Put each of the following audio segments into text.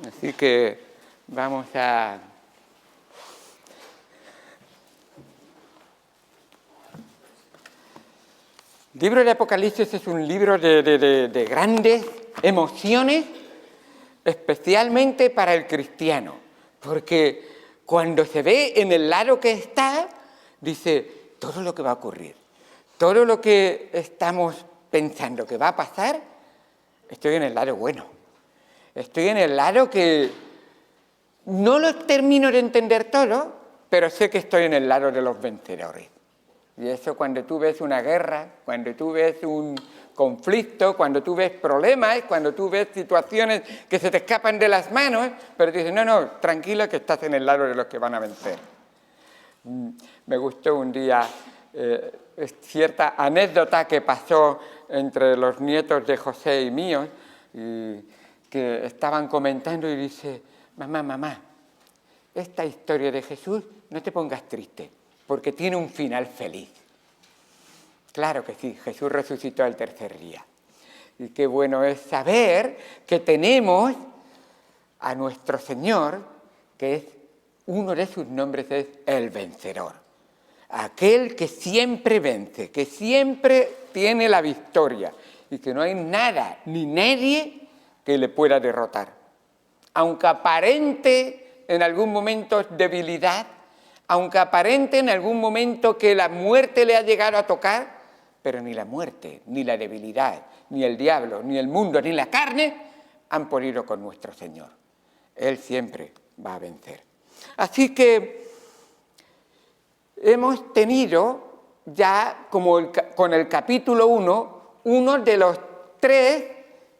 Así que vamos a... El libro de Apocalipsis es un libro de grandes emociones, especialmente para el cristiano, porque cuando se ve en el lado que está, dice todo lo que va a ocurrir, todo lo que estamos pensando que va a pasar, estoy en el lado bueno, estoy en el lado que no lo termino de entender todo, pero sé que estoy en el lado de los vencedores. Y eso cuando tú ves una guerra, cuando tú ves un conflicto, cuando tú ves problemas, cuando tú ves situaciones que se te escapan de las manos, pero te dicen, no, tranquilo que estás en el lado de los que van a vencer. Me gustó un día cierta anécdota que pasó entre los nietos de José y míos, y que estaban comentando y dice, mamá, esta historia de Jesús no te pongas triste, porque tiene un final feliz. Claro que sí, Jesús resucitó al tercer día. Y qué bueno es saber que tenemos a nuestro Señor, que es uno de sus nombres es el vencedor. Aquel que siempre vence, que siempre tiene la victoria y que no hay nada ni nadie que le pueda derrotar. Aunque aparente en algún momento debilidad, aunque aparente en algún momento que la muerte le ha llegado a tocar, pero ni la muerte, ni la debilidad, ni el diablo, ni el mundo, ni la carne han podido con nuestro Señor. Él siempre va a vencer. Así que hemos tenido ya, como con el capítulo 1, uno de los 3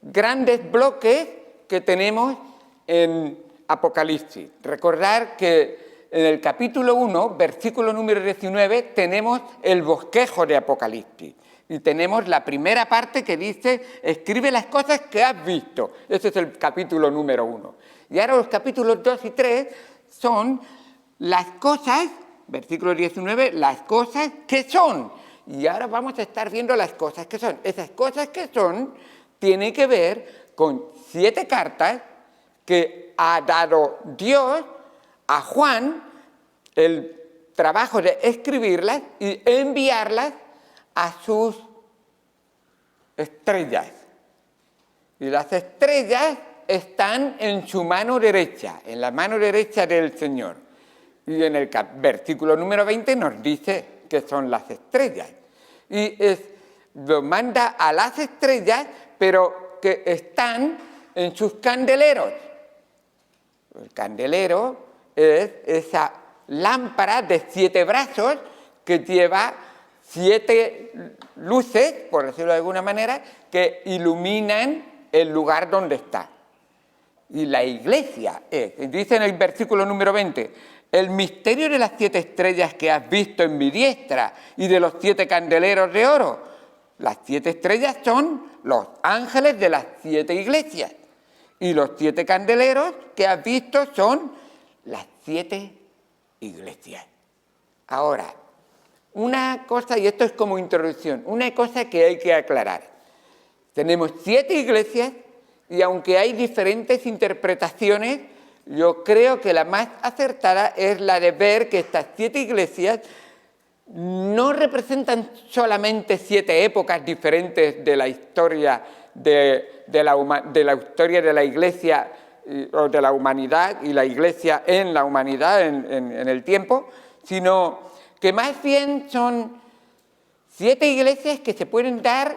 grandes bloques que tenemos en Apocalipsis. Recordar que en el capítulo 1, versículo número 19, tenemos el bosquejo de Apocalipsis. Y tenemos la primera parte que dice, escribe las cosas que has visto. Ese es el capítulo número 1. Y ahora los capítulos 2 y 3 son las cosas, versículo 19, las cosas que son. Y ahora vamos a estar viendo las cosas que son. Esas cosas que son tienen que ver con 7 cartas que ha dado Dios a Juan el trabajo de escribirlas y enviarlas a sus estrellas. Y las estrellas están en su mano derecha, en la mano derecha del Señor. Y en el versículo número 20 nos dice que son las estrellas. Y lo manda a las estrellas, pero que están en sus candeleros. El candelero es esa lámpara de 7 brazos que lleva 7 luces, por decirlo de alguna manera, que iluminan el lugar donde está. Y la iglesia dice en el versículo número 20, el misterio de las 7 estrellas que has visto en mi diestra y de los 7 candeleros de oro. Las 7 estrellas son los ángeles de las 7 iglesias. Y los 7 candeleros que has visto son las 7 iglesias. Ahora, una cosa, y esto es como introducción, una cosa que hay que aclarar. Tenemos 7 iglesias y aunque hay diferentes interpretaciones, yo creo que la más acertada es la de ver que estas 7 iglesias no representan solamente 7 épocas diferentes de la historia de la historia de la Iglesia o de la humanidad y la Iglesia en la humanidad en el tiempo, sino que más bien son 7 iglesias que se pueden dar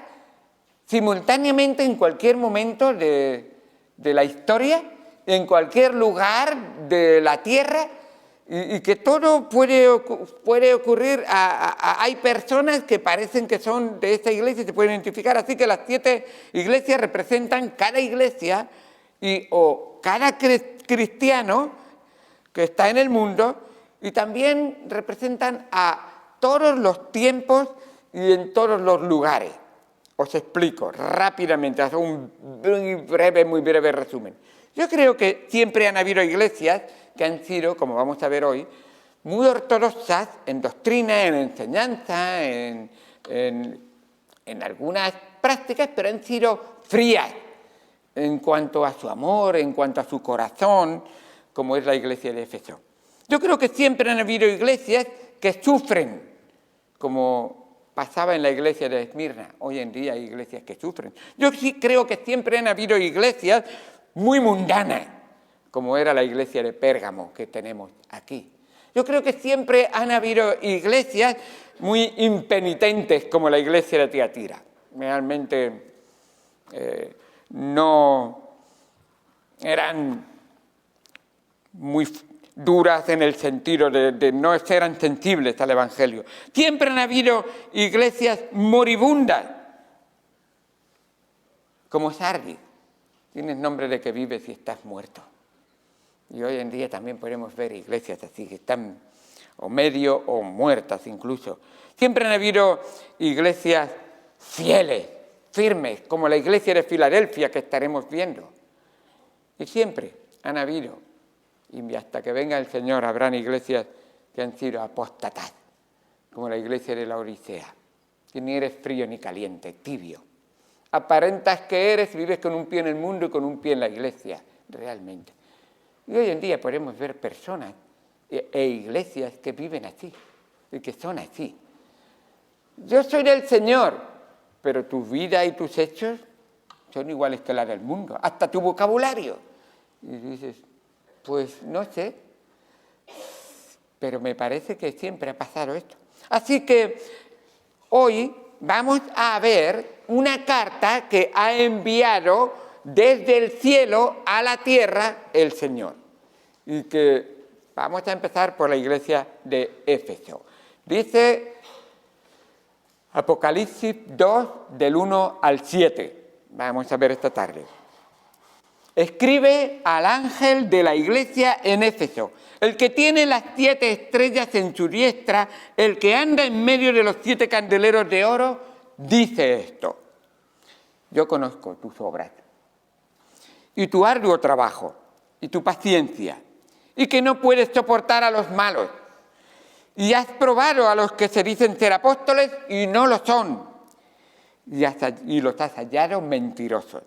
simultáneamente en cualquier momento de la historia, en cualquier lugar de la tierra, y que todo puede ocurrir. Hay personas que parecen que son de esta iglesia y se pueden identificar, así que las 7 iglesias representan cada iglesia o cada cristiano que está en el mundo, y también representan a todos los tiempos y en todos los lugares. Os explico rápidamente, hago un muy breve resumen. Yo creo que siempre han habido iglesias que han sido, como vamos a ver hoy, muy ortodoxas en doctrina, en enseñanza, en algunas prácticas, pero han sido frías en cuanto a su amor, en cuanto a su corazón, como es la iglesia de Éfeso. Yo creo que siempre han habido iglesias que sufren, como pasaba en la iglesia de Esmirna. Hoy en día hay iglesias que sufren. Yo sí creo que siempre han habido iglesias muy mundanas, como era la iglesia de Pérgamo que tenemos aquí. Yo creo que siempre han habido iglesias muy impenitentes, como la iglesia de Tiatira. Realmente no eran muy duras en el sentido de no ser sensibles al Evangelio. Siempre han habido iglesias moribundas, como Sardis. Tienes nombre de que vives y estás muerto. Y hoy en día también podemos ver iglesias así, que están o medio o muertas incluso. Siempre han habido iglesias fieles, firmes, como la iglesia de Filadelfia que estaremos viendo. Y siempre han habido, y hasta que venga el Señor, habrán iglesias que han sido apóstatas, como la iglesia de la Odisea, que ni eres frío ni caliente, tibio. Aparentas que eres, vives con un pie en el mundo y con un pie en la iglesia, realmente. Y hoy en día podemos ver personas e iglesias que viven así, y que son así. Yo soy del Señor, pero tu vida y tus hechos son iguales que la del mundo, hasta tu vocabulario. Y dices, pues no sé, pero me parece que siempre ha pasado esto. Así que hoy vamos a ver una carta que ha enviado desde el cielo a la tierra el Señor. Y que vamos a empezar por la iglesia de Éfeso. Dice Apocalipsis 2, del 1 al 7. Vamos a ver esta tarde. Escribe al ángel de la iglesia en Éfeso, el que tiene las 7 estrellas en su diestra, el que anda en medio de los 7 candeleros de oro, dice esto: yo conozco tus obras y tu arduo trabajo y tu paciencia, y que no puedes soportar a los malos, y has probado a los que se dicen ser apóstoles y no lo son, y los has hallado mentirosos.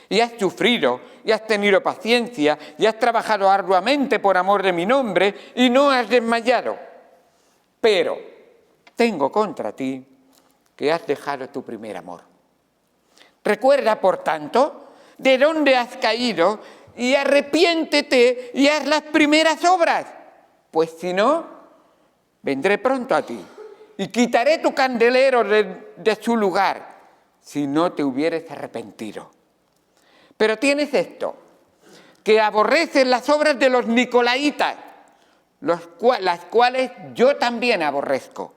Y has sufrido, y has tenido paciencia, y has trabajado arduamente por amor de mi nombre, y no has desmayado. Pero tengo contra ti que has dejado tu primer amor. Recuerda, por tanto, de dónde has caído, y arrepiéntete y haz las primeras obras, pues si no, vendré pronto a ti, y quitaré tu candelero de su lugar, si no te hubieres arrepentido. Pero tienes esto, que aborreces las obras de los nicolaitas, las cuales yo también aborrezco.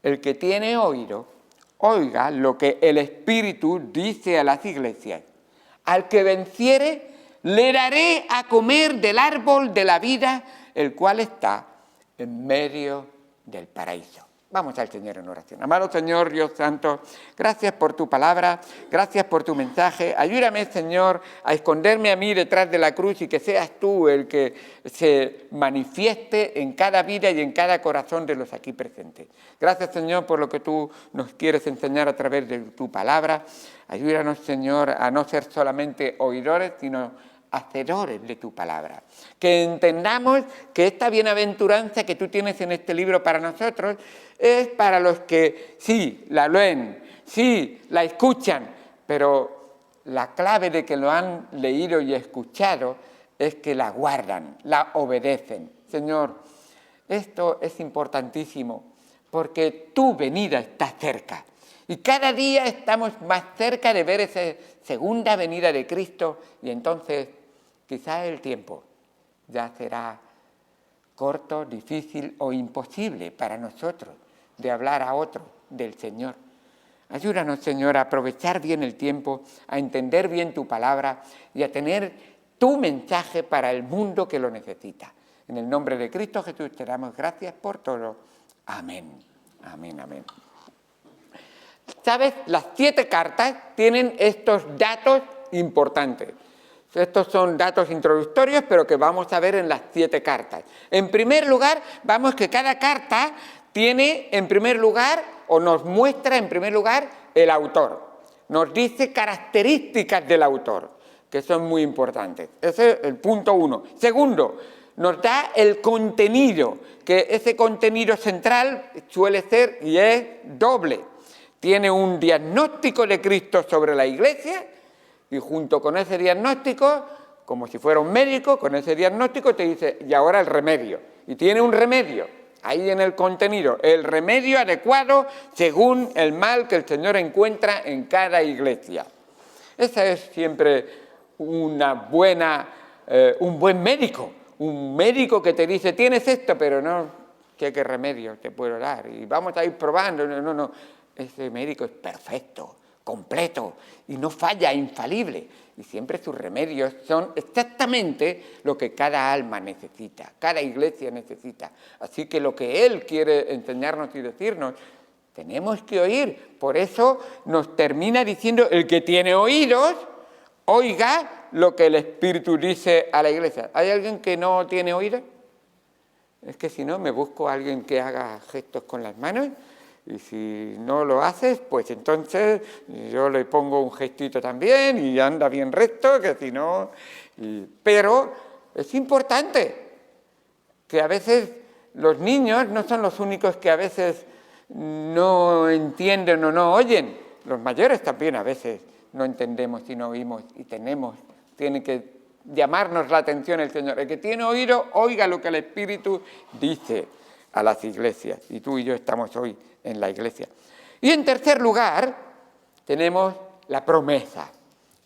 El que tiene oído, oiga lo que el Espíritu dice a las iglesias. Al que venciere, le daré a comer del árbol de la vida, el cual está en medio del paraíso. Vamos al Señor en oración. Amado Señor, Dios Santo, gracias por tu palabra, gracias por tu mensaje. Ayúdame, Señor, a esconderme a mí detrás de la cruz y que seas tú el que se manifieste en cada vida y en cada corazón de los aquí presentes. Gracias, Señor, por lo que tú nos quieres enseñar a través de tu palabra. Ayúdanos, Señor, a no ser solamente oidores, sino hacedores de tu palabra. Que entendamos que esta bienaventuranza que tú tienes en este libro para nosotros es para los que sí la leen, sí la escuchan, pero la clave de que lo han leído y escuchado es que la guardan, la obedecen. Señor, esto es importantísimo porque tu venida está cerca. Y cada día estamos más cerca de ver esa segunda venida de Cristo y entonces quizá el tiempo ya será corto, difícil o imposible para nosotros de hablar a otros del Señor. Ayúdanos, Señor, a aprovechar bien el tiempo, a entender bien tu palabra y a tener tu mensaje para el mundo que lo necesita. En el nombre de Cristo Jesús te damos gracias por todo. Amén. Amén, amén. ¿Sabes? Las 7 cartas tienen estos datos importantes. Estos son datos introductorios, pero que vamos a ver en las 7 cartas. En primer lugar, vamos que cada carta tiene, en primer lugar, o nos muestra, en primer lugar, el autor. nos dice características del autor, que son muy importantes. Ese es el punto 1. Segundo, nos da el contenido, que ese contenido central suele ser y es doble. Tiene un diagnóstico de Cristo sobre la Iglesia y junto con ese diagnóstico, como si fuera un médico, con ese diagnóstico te dice, y ahora el remedio. Y tiene un remedio, ahí en el contenido, el remedio adecuado según el mal que el Señor encuentra en cada iglesia. Esa es siempre un buen médico, un médico que te dice, tienes esto, pero no, ¿qué remedio te puedo dar? Y vamos a ir probando, no, ese médico es perfecto, completo, y no falla, infalible. Y siempre sus remedios son exactamente lo que cada alma necesita, cada iglesia necesita. Así que lo que Él quiere enseñarnos y decirnos, tenemos que oír. Por eso nos termina diciendo, el que tiene oídos, oiga lo que el Espíritu dice a la iglesia. ¿Hay alguien que no tiene oídos? Es que si no, me busco a alguien que haga gestos con las manos. Y si no lo haces, pues entonces yo le pongo un gestito también y anda bien recto, que si no... Pero es importante que a veces los niños no son los únicos que a veces no entienden o no oyen. Los mayores también a veces no entendemos y no oímos y tiene que llamarnos la atención el Señor. El que tiene oído, oiga lo que el Espíritu dice a las iglesias. Y tú y yo estamos hoy en la iglesia. Y en tercer lugar, tenemos la promesa.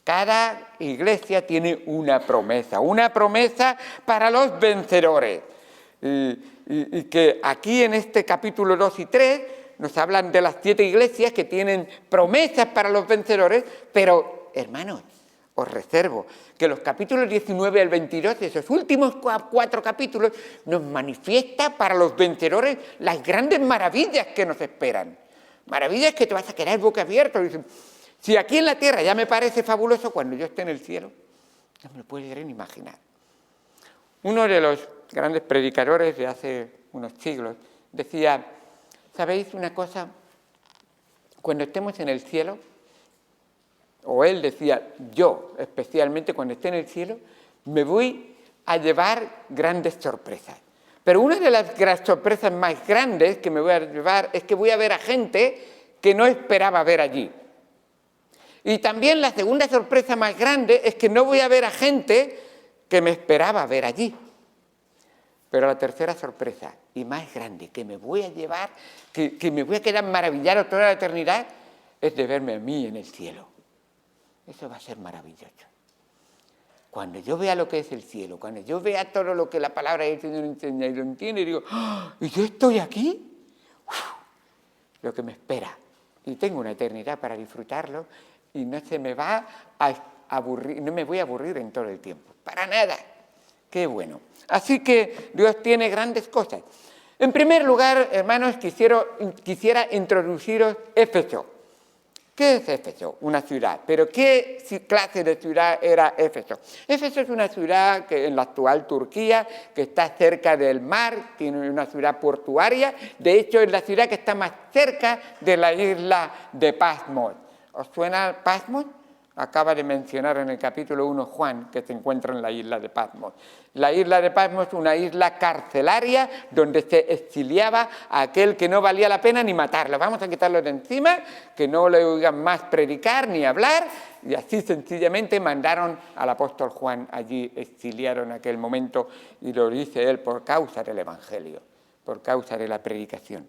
Cada iglesia tiene una promesa para los vencedores. Y que aquí en este capítulo 2 y 3 nos hablan de las 7 iglesias que tienen promesas para los vencedores, pero, hermanos, os reservo que los capítulos 19 al 22, esos últimos 4 capítulos, nos manifiesta para los vencedores las grandes maravillas que nos esperan. Maravillas que te vas a quedar boca abierta. Si aquí en la tierra ya me parece fabuloso, cuando yo esté en el cielo, no me lo puedo ni imaginar. Uno de los grandes predicadores de hace unos siglos decía, ¿sabéis una cosa? Cuando estemos en el cielo, o él decía, yo especialmente cuando esté en el cielo, me voy a llevar grandes sorpresas. Pero una de las sorpresas más grandes que me voy a llevar es que voy a ver a gente que no esperaba ver allí. Y también la segunda sorpresa más grande es que no voy a ver a gente que me esperaba ver allí. Pero la tercera sorpresa y más grande que me voy a llevar, que me voy a quedar maravillado toda la eternidad, es de verme a mí en el cielo. Eso va a ser maravilloso. Cuando yo vea lo que es el cielo, cuando yo vea todo lo que la palabra del Señor enseña y lo entiendo y digo, ¡oh! ¿Y yo estoy aquí? ¡Uf! Lo que me espera. Y tengo una eternidad para disfrutarlo y no se me va a aburrir, no me voy a aburrir en todo el tiempo. Para nada. Qué bueno. Así que Dios tiene grandes cosas. En primer lugar, hermanos, quisiera introduciros Éfeso. ¿Qué es Éfeso? Una ciudad. ¿Pero qué clase de ciudad era Éfeso? Éfeso es una ciudad que en la actual Turquía, que está cerca del mar, tiene una ciudad portuaria. De hecho, es la ciudad que está más cerca de la isla de Patmos. ¿Os suena Patmos? Acaba de mencionar en el capítulo 1 Juan, que se encuentra en la isla de Patmos. La isla de Patmos es una isla carcelaria donde se exiliaba a aquel que no valía la pena ni matarlo. Vamos a quitarlo de encima, que no le oigan más predicar ni hablar, y así sencillamente mandaron al apóstol Juan allí, exiliaron en aquel momento, y lo dice él por causa del Evangelio, por causa de la predicación.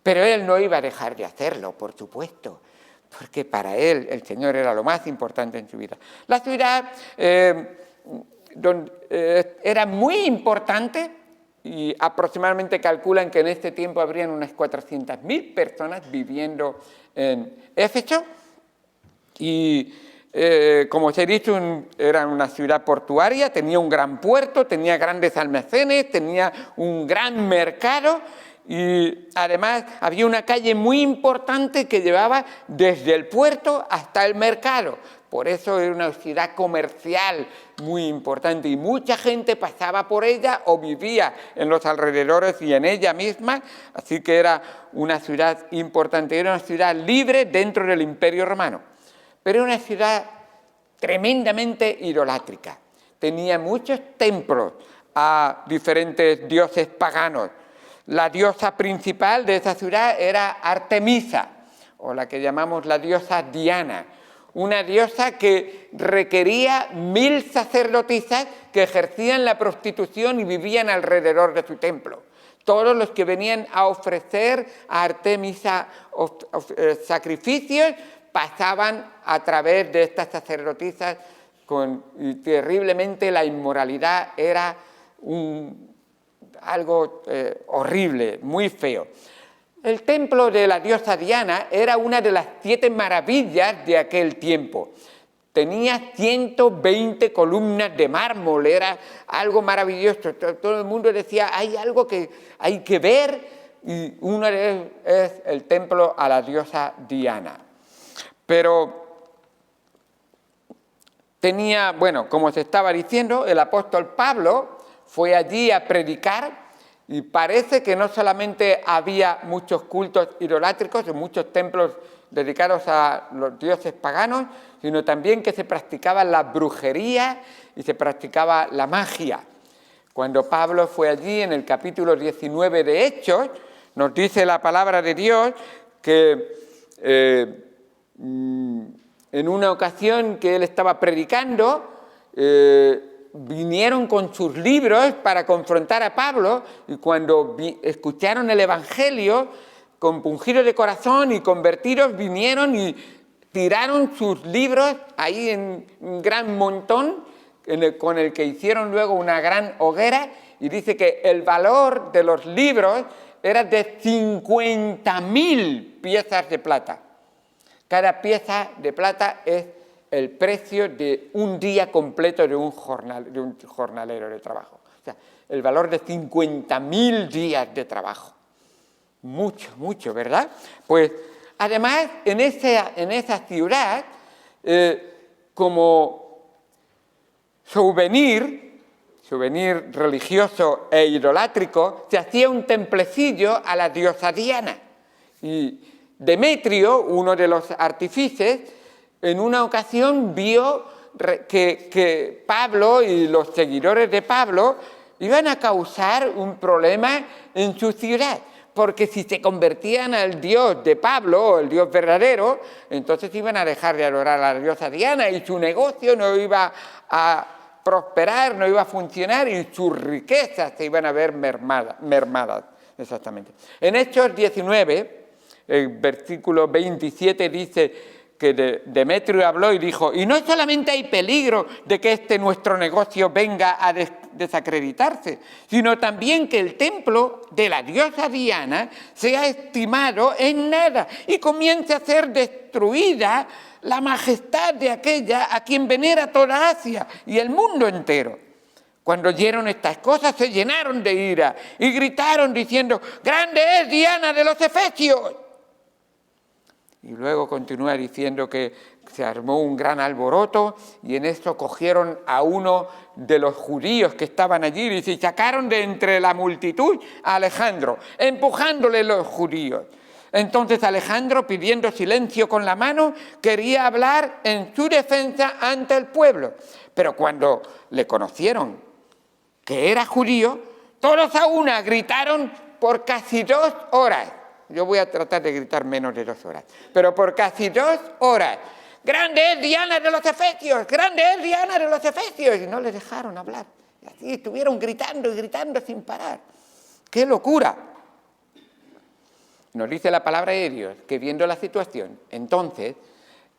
Pero él no iba a dejar de hacerlo, por supuesto, porque para él el Señor era lo más importante en su vida. La ciudad era muy importante y aproximadamente calculan que en este tiempo habrían unas 400.000 personas viviendo en Éfeso y como os he dicho, era una ciudad portuaria, tenía un gran puerto, tenía grandes almacenes, tenía un gran mercado. Y además había una calle muy importante que llevaba desde el puerto hasta el mercado. Por eso era una ciudad comercial muy importante y mucha gente pasaba por ella o vivía en los alrededores y en ella misma. Así que era una ciudad importante, era una ciudad libre dentro del Imperio Romano. pero era una ciudad tremendamente idolátrica. Tenía muchos templos a diferentes dioses paganos. La diosa principal de esa ciudad era Artemisa, o la que llamamos la diosa Diana, una diosa que requería 1000 sacerdotisas que ejercían la prostitución y vivían alrededor de su templo. Todos los que venían a ofrecer a Artemisa sacrificios pasaban a través de estas sacerdotisas y terriblemente la inmoralidad era algo horrible, muy feo. El templo de la diosa Diana era una de las 7 maravillas de aquel tiempo. Tenía 120 columnas de mármol, era algo maravilloso. Todo el mundo decía, hay algo que hay que ver, y uno de ellos es el templo a la diosa Diana. Pero tenía, bueno, como se estaba diciendo, el apóstol Pablo fue allí a predicar y parece que no solamente había muchos cultos idolátricos, muchos templos dedicados a los dioses paganos, sino también que se practicaba la brujería y se practicaba la magia. Cuando Pablo fue allí, en el capítulo 19 de Hechos, nos dice la palabra de Dios que en una ocasión que él estaba predicando, vinieron con sus libros para confrontar a Pablo, y cuando escucharon el Evangelio, compungidos de corazón y convertidos, vinieron y tiraron sus libros ahí en un gran montón, con el que hicieron luego una gran hoguera, y dice que el valor de los libros era de 50.000 piezas de plata. Cada pieza de plata es el precio de un día completo de un jornalero de trabajo. O sea, el valor de 50.000 días de trabajo. Mucho, mucho, ¿verdad? Pues, además, en esa ciudad, como souvenir religioso e idolátrico, se hacía un templecillo a la diosa Diana. Y Demetrio, uno de los artífices, en una ocasión vio que Pablo y los seguidores de Pablo iban a causar un problema en su ciudad, porque si se convertían al dios de Pablo, o el dios verdadero, entonces iban a dejar de adorar a la diosa Diana y su negocio no iba a prosperar, no iba a funcionar y sus riquezas se iban a ver mermadas. Exactamente. En Hechos 19, el versículo 27 dice que Demetrio habló y dijo, y no solamente hay peligro de que nuestro negocio venga a desacreditarse, sino también que el templo de la diosa Diana sea estimado en nada y comience a ser destruida la majestad de aquella a quien venera toda Asia y el mundo entero. Cuando oyeron estas cosas se llenaron de ira y gritaron diciendo, ¡grande es Diana de los Efesios! Y luego continúa diciendo que se armó un gran alboroto y en esto cogieron a uno de los judíos que estaban allí y se sacaron de entre la multitud a Alejandro, empujándole los judíos. Entonces Alejandro, pidiendo silencio con la mano, quería hablar en su defensa ante el pueblo. Pero cuando le conocieron que era judío, todos a una gritaron por casi 2 horas. Yo voy a tratar de gritar menos de 2 horas, pero por casi 2 horas. ¡Grande es Diana de los Efesios! ¡Grande es Diana de los Efesios! Y no les dejaron hablar. Y así estuvieron gritando y gritando sin parar. ¡Qué locura! Nos dice la palabra de Dios que viendo la situación, entonces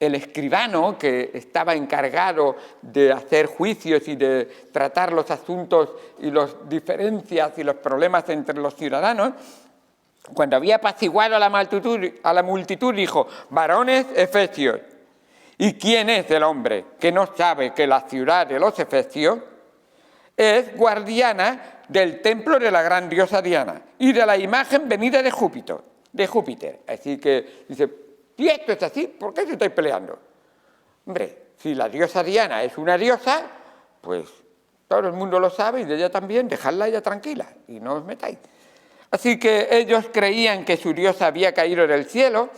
el escribano que estaba encargado de hacer juicios y de tratar los asuntos y las diferencias y los problemas entre los ciudadanos, cuando había apaciguado a la multitud, dijo, varones efesios, ¿y quién es el hombre que no sabe que la ciudad de los efesios es guardiana del templo de la gran diosa Diana y de la imagen venida de Júpiter? Así que dice, si esto es así, ¿por qué se estáis peleando? Hombre, si la diosa Diana es una diosa, pues todo el mundo lo sabe y de ella también, dejadla ella tranquila y no os metáis. Así que ellos creían que su diosa había caído del cielo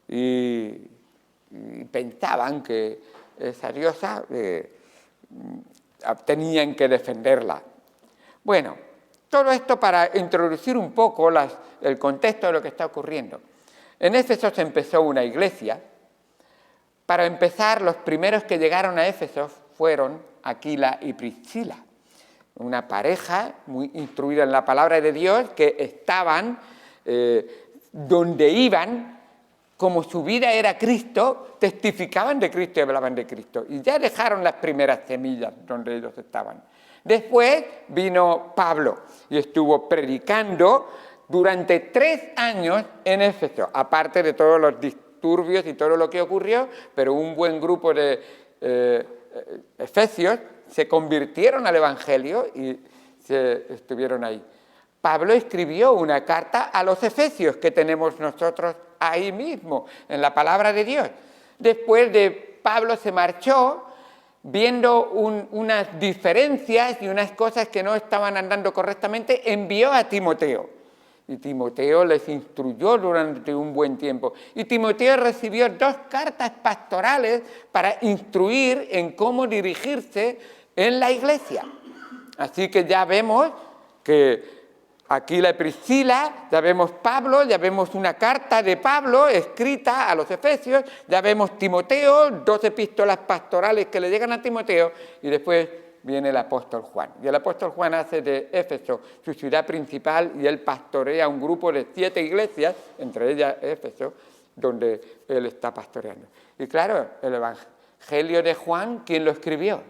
y y pensaban que esa diosa tenían que defenderla. Bueno, todo esto para introducir un poco el contexto de lo que está ocurriendo. En Éfeso se empezó una iglesia. Para empezar, los primeros que llegaron a Éfeso fueron Aquila y Priscila, una pareja muy instruida en la palabra de Dios, que estaban donde iban, como su vida era Cristo, testificaban de Cristo y hablaban de Cristo. Y ya dejaron las primeras semillas donde ellos estaban. Después vino Pablo y estuvo predicando durante 3 años en Éfeso, aparte de todos los disturbios y todo lo que ocurrió, pero un buen grupo de efesios se convirtieron al Evangelio y estuvieron ahí. Pablo escribió una carta a los efesios que tenemos nosotros ahí mismo, en la palabra de Dios. Después de Pablo se marchó, viendo unas diferencias y unas cosas que no estaban andando correctamente, envió a Timoteo. Y Timoteo les instruyó durante un buen tiempo. Y Timoteo recibió 2 cartas pastorales para instruir en cómo dirigirse en la iglesia. Así que ya vemos que Aquila y Priscila, ya vemos Pablo, ya vemos una carta de Pablo escrita a los efesios, ya vemos Timoteo, 2 epístolas pastorales que le llegan a Timoteo, y después viene el apóstol Juan. Y el apóstol Juan hace de Éfeso su ciudad principal y él pastorea un grupo de 7 iglesias, entre ellas Éfeso, donde él está pastoreando. Y claro, el Evangelio de Juan, ¿quién lo escribió?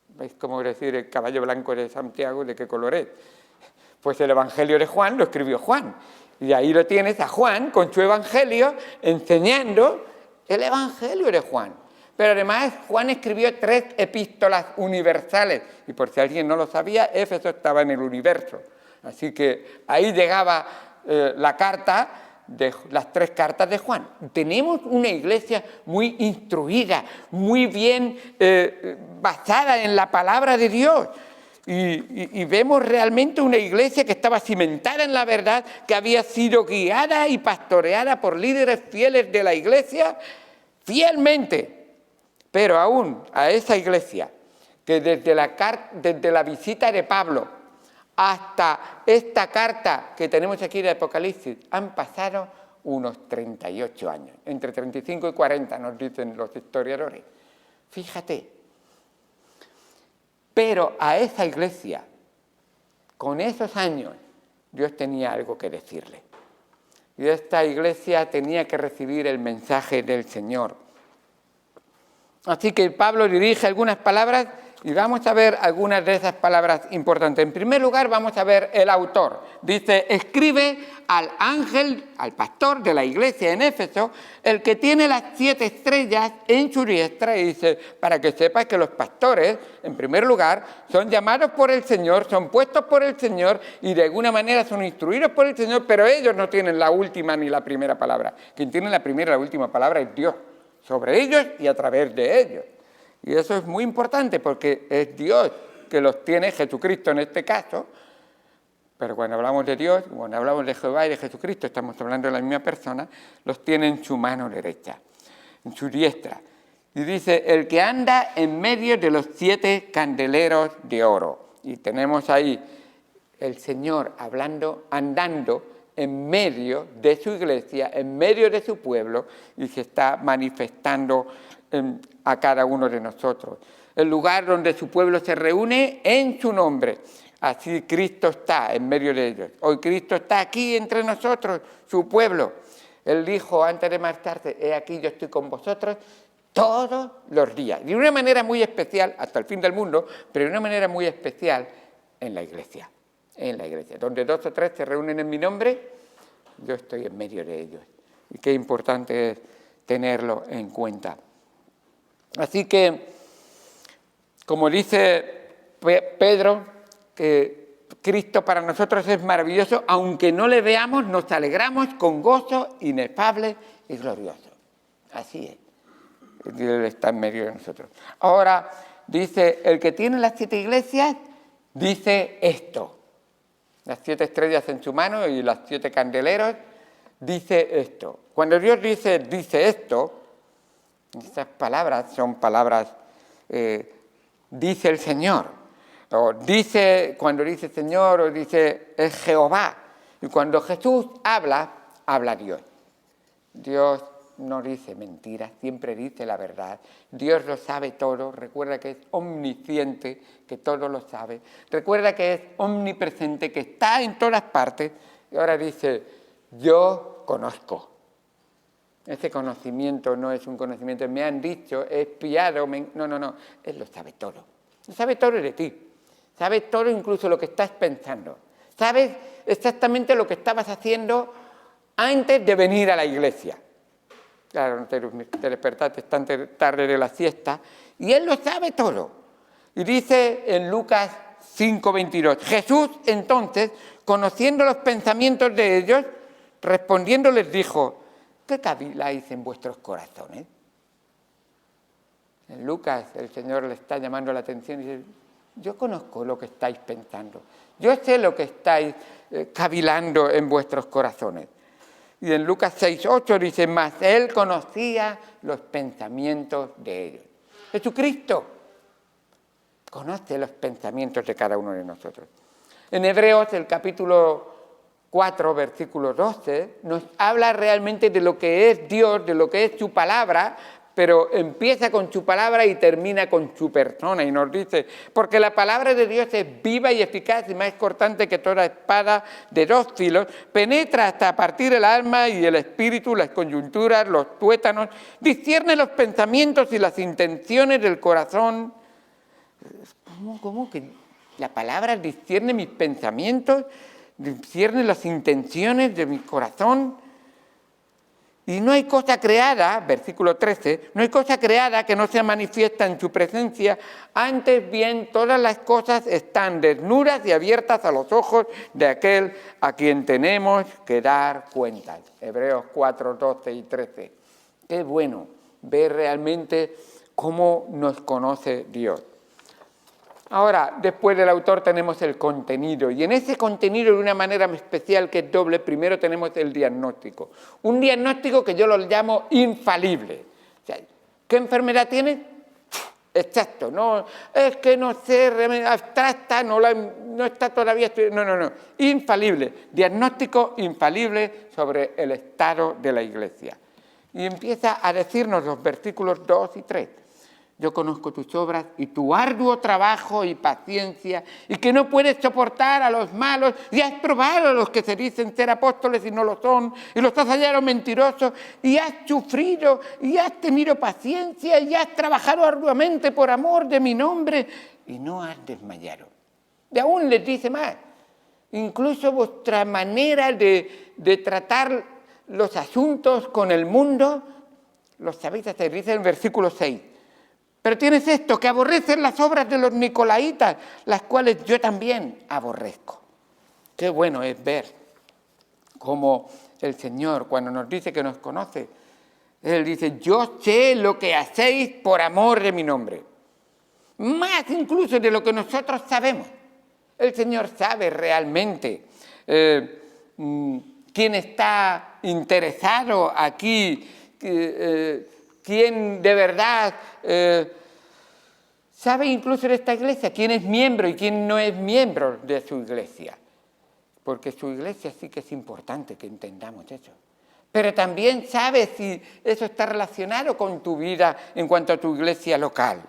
¿Veis cómo decir el caballo blanco de Santiago, de qué color es? Pues el Evangelio de Juan lo escribió Juan. Y ahí lo tienes a Juan con su Evangelio enseñando el Evangelio de Juan. Pero además Juan escribió 3 epístolas universales. Y por si alguien no lo sabía, Éfeso estaba en el universo. Así que ahí llegaba la carta, las 3 cartas de Juan. Tenemos una iglesia muy instruida, muy bien basada en la palabra de Dios. Y vemos realmente una iglesia que estaba cimentada en la verdad, que había sido guiada y pastoreada por líderes fieles de la iglesia, fielmente. Pero aún a esa iglesia, que desde la visita de Pablo hasta esta carta que tenemos aquí de Apocalipsis, han pasado unos 38 años, entre 35 y 40 nos dicen los historiadores. Fíjate. Pero a esa iglesia, con esos años, Dios tenía algo que decirle. Y esta iglesia tenía que recibir el mensaje del Señor. Así que Pablo dirige algunas palabras y vamos a ver algunas de esas palabras importantes. En primer lugar, vamos a ver el autor. Dice, escribe al ángel, al pastor de la iglesia en Éfeso, el que tiene las 7 estrellas en su diestra, y dice, para que sepas que los pastores, en primer lugar, son llamados por el Señor, son puestos por el Señor y de alguna manera son instruidos por el Señor, pero ellos no tienen la última ni la primera palabra. Quien tiene la primera y la última palabra es Dios, sobre ellos y a través de ellos. Y eso es muy importante porque es Dios que los tiene, Jesucristo en este caso, pero cuando hablamos de Dios, cuando hablamos de Jehová y de Jesucristo, estamos hablando de la misma persona, los tiene en su mano derecha, en su diestra. Y dice, el que anda en medio de los 7 candeleros de oro. Y tenemos ahí el Señor andando en medio de su iglesia, en medio de su pueblo, y se está manifestando a cada uno de nosotros. El lugar donde su pueblo se reúne en su nombre. Así Cristo está en medio de ellos. Hoy Cristo está aquí entre nosotros, su pueblo. Él dijo antes de marcharse, he aquí yo estoy con vosotros todos los días. De una manera muy especial, hasta el fin del mundo, pero de una manera muy especial en la iglesia. En la iglesia, donde 2 o 3 se reúnen en mi nombre, yo estoy en medio de ellos. Y qué importante es tenerlo en cuenta. Así que, como dice Pedro, que Cristo para nosotros es maravilloso, aunque no le veamos, nos alegramos con gozo inefable y glorioso. Así es. Él está en medio de nosotros. Ahora, dice, el que tiene las 7 iglesias, dice esto. Las 7 estrellas en su mano y las 7 candeleros, dice esto. Cuando Dios dice esto, Estas palabras son palabras, dice el Señor, o dice, cuando dice Señor, o dice es Jehová. Y cuando Jesús habla, habla Dios. Dios no dice mentiras, siempre dice la verdad. Dios lo sabe todo, recuerda que es omnisciente, que todo lo sabe. Recuerda que es omnipresente, que está en todas partes. Y ahora dice, yo conozco. Ese conocimiento no es un conocimiento, me han dicho, he espiado, no, Él lo sabe todo. Lo sabe todo de ti. Sabe todo, incluso lo que estás pensando. Sabes exactamente lo que estabas haciendo antes de venir a la iglesia. Claro, te despertaste tan tarde de la siesta, y Él lo sabe todo. Y dice en Lucas 5:22, Jesús entonces, conociendo los pensamientos de ellos, respondiendo les dijo, ¿qué caviláis en vuestros corazones? En Lucas el Señor le está llamando la atención y dice, yo conozco lo que estáis pensando, yo sé lo que estáis cavilando en vuestros corazones. Y en Lucas 6:8 dice, mas Él conocía los pensamientos de ellos. Jesucristo conoce los pensamientos de cada uno de nosotros. En Hebreos, el capítulo 4, versículo 12, nos habla realmente de lo que es Dios, de lo que es su palabra, pero empieza con su palabra y termina con su persona. Y nos dice, porque la palabra de Dios es viva y eficaz y más cortante que toda espada de dos filos, penetra hasta partir el alma y el espíritu, las coyunturas, los tuétanos, discierne los pensamientos y las intenciones del corazón. ¿Cómo que la palabra discierne mis pensamientos? Discierne las intenciones de mi corazón. Y no hay cosa creada, versículo 13, no hay cosa creada que no sea manifiesta en su presencia, antes bien todas las cosas están desnudas y abiertas a los ojos de aquel a quien tenemos que dar cuentas. Hebreos 4, 12 y 13. Qué bueno ver realmente cómo nos conoce Dios. Ahora, después del autor tenemos el contenido, y en ese contenido de una manera especial que es doble, primero tenemos el diagnóstico. Un diagnóstico que yo lo llamo infalible. O sea, ¿qué enfermedad tienes? Exacto, no, es que no sé, abstracta, no está todavía, no, infalible, diagnóstico infalible sobre el estado de la Iglesia. Y empieza a decirnos los versículos 2 y 3. Yo conozco tus obras y tu arduo trabajo y paciencia, y que no puedes soportar a los malos, y has probado a los que se dicen ser apóstoles y no lo son, y los has hallado mentirosos, y has sufrido, y has tenido paciencia, y has trabajado arduamente por amor de mi nombre, y no has desmayado. Y aún les dice más, incluso vuestra manera de tratar los asuntos con el mundo, lo sabéis hacer, dice en el versículo 6. Pero tienes esto, que aborreces las obras de los nicolaitas, las cuales yo también aborrezco. Qué bueno es ver cómo el Señor, cuando nos dice que nos conoce, Él dice, yo sé lo que hacéis por amor de mi nombre. Más incluso de lo que nosotros sabemos. El Señor sabe realmente quién está interesado aquí, quién de verdad sabe incluso de esta iglesia, quién es miembro y quién no es miembro de su iglesia. Porque su iglesia sí que es importante que entendamos eso. Pero también sabe si eso está relacionado con tu vida en cuanto a tu iglesia local.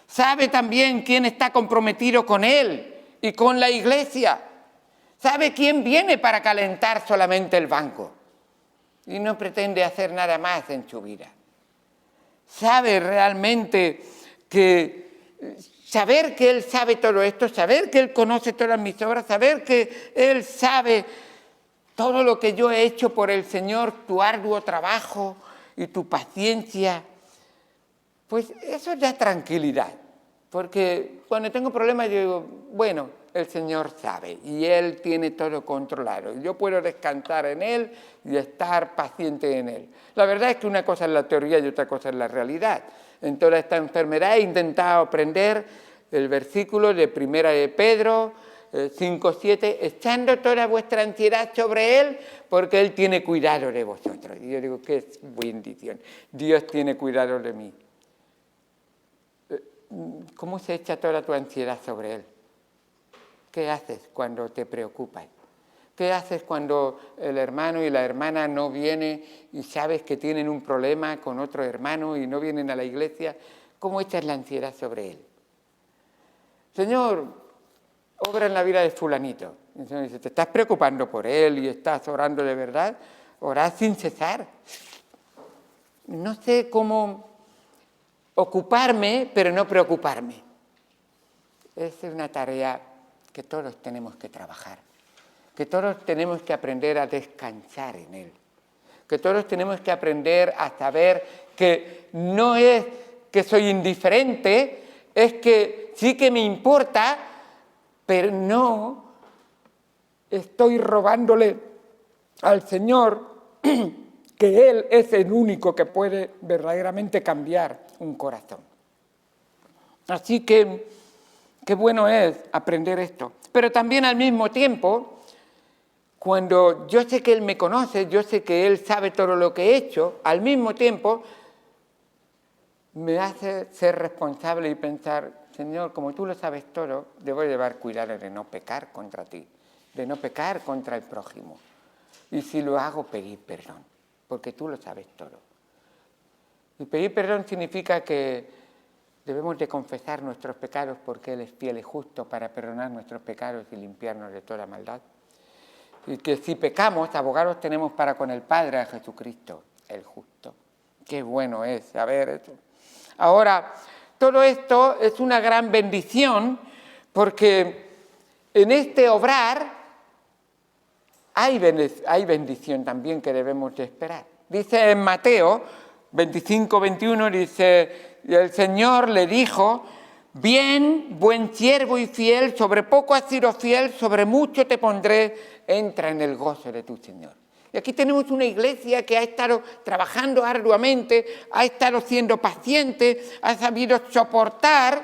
Sabe también quién está comprometido con Él y con la iglesia. Sabe quién viene para calentar solamente el banco y no pretende hacer nada más en su vida. Sabe realmente saber que Él sabe todo esto, saber que Él conoce todas mis obras, saber que Él sabe todo lo que yo he hecho por el Señor, tu arduo trabajo y tu paciencia, pues eso da tranquilidad. Porque cuando tengo problemas yo digo, bueno, el Señor sabe y Él tiene todo controlado. Y yo puedo descansar en Él y estar paciente en Él. La verdad es que una cosa es la teoría y otra cosa es la realidad. En toda esta enfermedad he intentado aprender el versículo de Primera de Pedro, 5:7, echando toda vuestra ansiedad sobre Él, porque Él tiene cuidado de vosotros. Y yo digo, qué bendición. Dios tiene cuidado de mí. ¿Cómo se echa toda tu ansiedad sobre Él? ¿Qué haces cuando te preocupas? ¿Qué haces cuando el hermano y la hermana no vienen y sabes que tienen un problema con otro hermano y no vienen a la iglesia? ¿Cómo echas la ansiedad sobre Él? Señor, obra en la vida de fulanito. Y el Señor dice, ¿te estás preocupando por él y estás orando de verdad? Orad sin cesar. No sé cómo ocuparme, pero no preocuparme. Esa es una tarea que todos tenemos que trabajar, que todos tenemos que aprender a descansar en Él, que todos tenemos que aprender a saber que no es que soy indiferente, es que sí que me importa, pero no estoy robándole al Señor, que Él es el único que puede verdaderamente cambiar un corazón. Así que qué bueno es aprender esto. Pero también al mismo tiempo, cuando yo sé que Él me conoce, yo sé que Él sabe todo lo que he hecho, al mismo tiempo me hace ser responsable y pensar, Señor, como tú lo sabes todo, debo llevar cuidado de no pecar contra ti, de no pecar contra el prójimo. Y si lo hago, pedir perdón, porque tú lo sabes todo. Y pedir perdón significa que debemos de confesar nuestros pecados porque Él es fiel y justo para perdonar nuestros pecados y limpiarnos de toda maldad. Y que si pecamos, abogados tenemos para con el Padre, a Jesucristo, el justo. Qué bueno es saber eso. Ahora, todo esto es una gran bendición porque en este obrar hay bendición también que debemos de esperar. Dice en Mateo 25:21, dice, y el Señor le dijo, bien, buen siervo y fiel, sobre poco has sido fiel, sobre mucho te pondré, entra en el gozo de tu Señor. Y aquí tenemos una iglesia que ha estado trabajando arduamente, ha estado siendo paciente, ha sabido soportar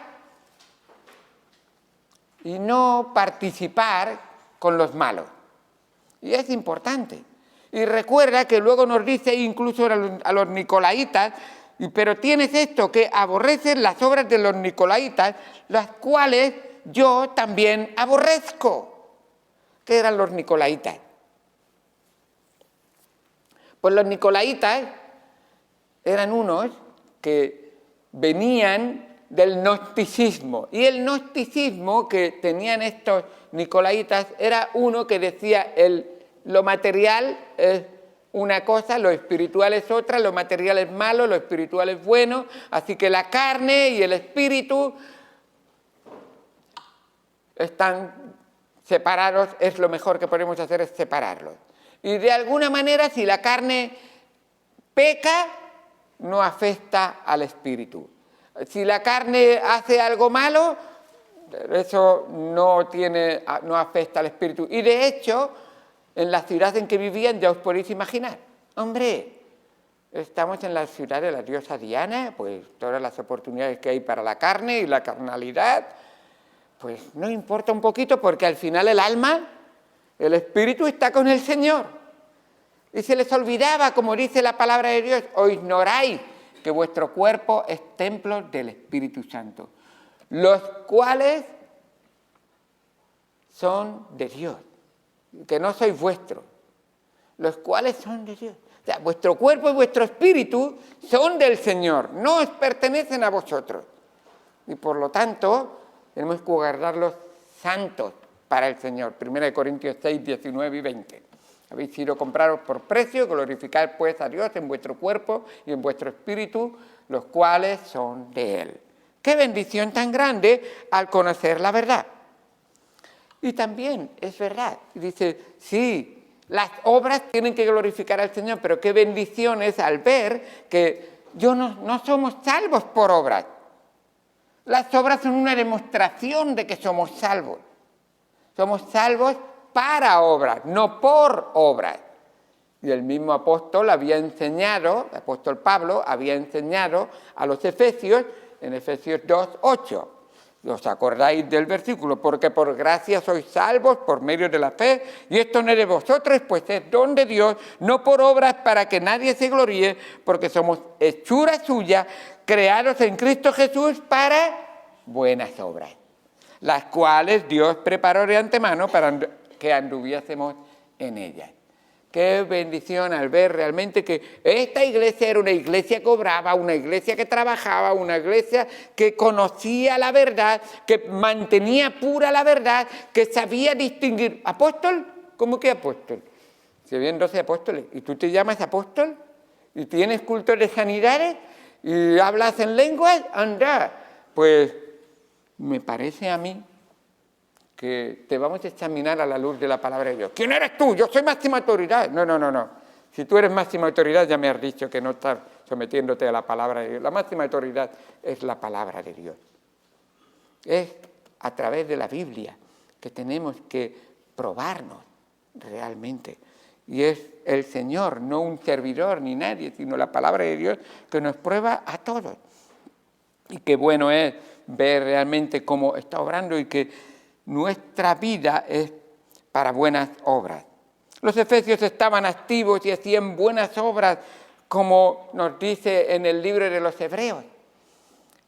y no participar con los malos. Y es importante. Y recuerda que luego nos dice incluso a los nicolaitas, pero tienes esto, que aborreces las obras de los nicolaitas, las cuales yo también aborrezco. ¿Qué eran los nicolaitas? Pues los nicolaitas eran unos que venían del gnosticismo. Y el gnosticismo que tenían estos nicolaitas era uno que decía lo material es una cosa, lo espiritual es otra, lo material es malo, lo espiritual es bueno, así que la carne y el espíritu están separados, es lo mejor que podemos hacer es separarlos. Y de alguna manera, si la carne peca, no afecta al espíritu. Si la carne hace algo malo, eso no afecta al espíritu. Y de hecho, en la ciudad en que vivían, ya os podéis imaginar, hombre, estamos en la ciudad de la diosa Diana, pues todas las oportunidades que hay para la carne y la carnalidad, pues no importa un poquito porque al final el alma, el espíritu está con el Señor. Y se les olvidaba, como dice la palabra de Dios, o ignoráis que vuestro cuerpo es templo del Espíritu Santo, los cuales son de Dios, que no sois vuestros, los cuales son de Dios. O sea, vuestro cuerpo y vuestro espíritu son del Señor, no os pertenecen a vosotros. Y por lo tanto, tenemos que guardarlos santos para el Señor. 1 Corintios 6, 19 y 20. Habéis sido comprados por precio, glorificad pues a Dios en vuestro cuerpo y en vuestro espíritu, los cuales son de Él. ¡Qué bendición tan grande al conocer la verdad! Y también es verdad, dice, sí, las obras tienen que glorificar al Señor, pero qué bendición es al ver que no somos salvos por obras. Las obras son una demostración de que somos salvos. Somos salvos para obras, no por obras. Y el mismo apóstol había enseñado, el apóstol Pablo había enseñado a los efesios, en Efesios 2, 8, ¿Os acordáis del versículo? Porque por gracia sois salvos por medio de la fe, y esto no es de vosotros, pues es don de Dios, no por obras para que nadie se gloríe, porque somos hechura suya, creados en Cristo Jesús para buenas obras, las cuales Dios preparó de antemano para que anduviésemos en ellas. Qué bendición al ver realmente que esta iglesia era una iglesia que obraba, una iglesia que trabajaba, una iglesia que conocía la verdad, que mantenía pura la verdad, que sabía distinguir. ¿Apóstol? ¿Cómo que apóstol? Si habían 12 apóstoles y tú te llamas apóstol y tienes cultos de sanidades y hablas en lenguas, anda. Pues me parece a mí que te vamos a examinar a la luz de la palabra de Dios. ¿Quién eres tú? Yo soy máxima autoridad. No. Si tú eres máxima autoridad, ya me has dicho que no estás sometiéndote a la palabra de Dios. La máxima autoridad es la palabra de Dios. Es a través de la Biblia que tenemos que probarnos realmente. Y es el Señor, no un servidor ni nadie, sino la palabra de Dios que nos prueba a todos. Y qué bueno es ver realmente cómo está obrando y que nuestra vida es para buenas obras. Los efesios estaban activos y hacían buenas obras, como nos dice en el libro de los Hebreos.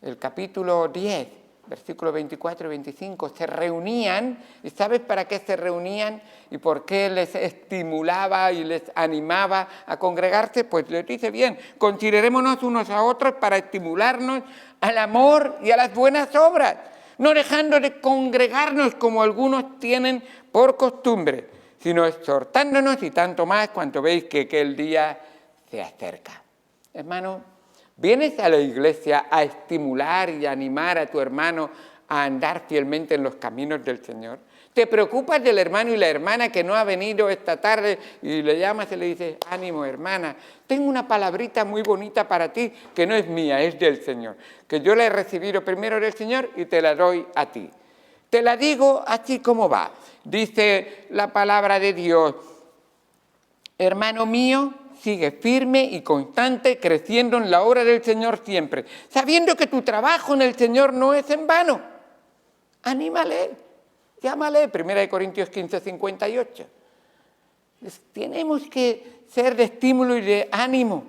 El capítulo 10, versículos 24 y 25, se reunían, ¿y sabes para qué se reunían? ¿Y por qué les estimulaba y les animaba a congregarse? Pues les dice bien, considerémonos unos a otros para estimularnos al amor y a las buenas obras, no dejando de congregarnos como algunos tienen por costumbre, sino exhortándonos y tanto más cuanto veis que aquel día se acerca. Hermano, ¿vienes a la iglesia a estimular y animar a tu hermano a andar fielmente en los caminos del Señor? ¿Te preocupas del hermano y la hermana que no ha venido esta tarde y le llamas y le dices, ánimo hermana, tengo una palabrita muy bonita para ti que no es mía, es del Señor, que yo la he recibido primero del Señor y te la doy a ti? Te la digo así como va. Dice la palabra de Dios, hermano mío, sigue firme y constante, creciendo en la obra del Señor siempre, sabiendo que tu trabajo en el Señor no es en vano. Anímale. Llámale, 1 Corintios 15, 58. Tenemos que ser de estímulo y de ánimo,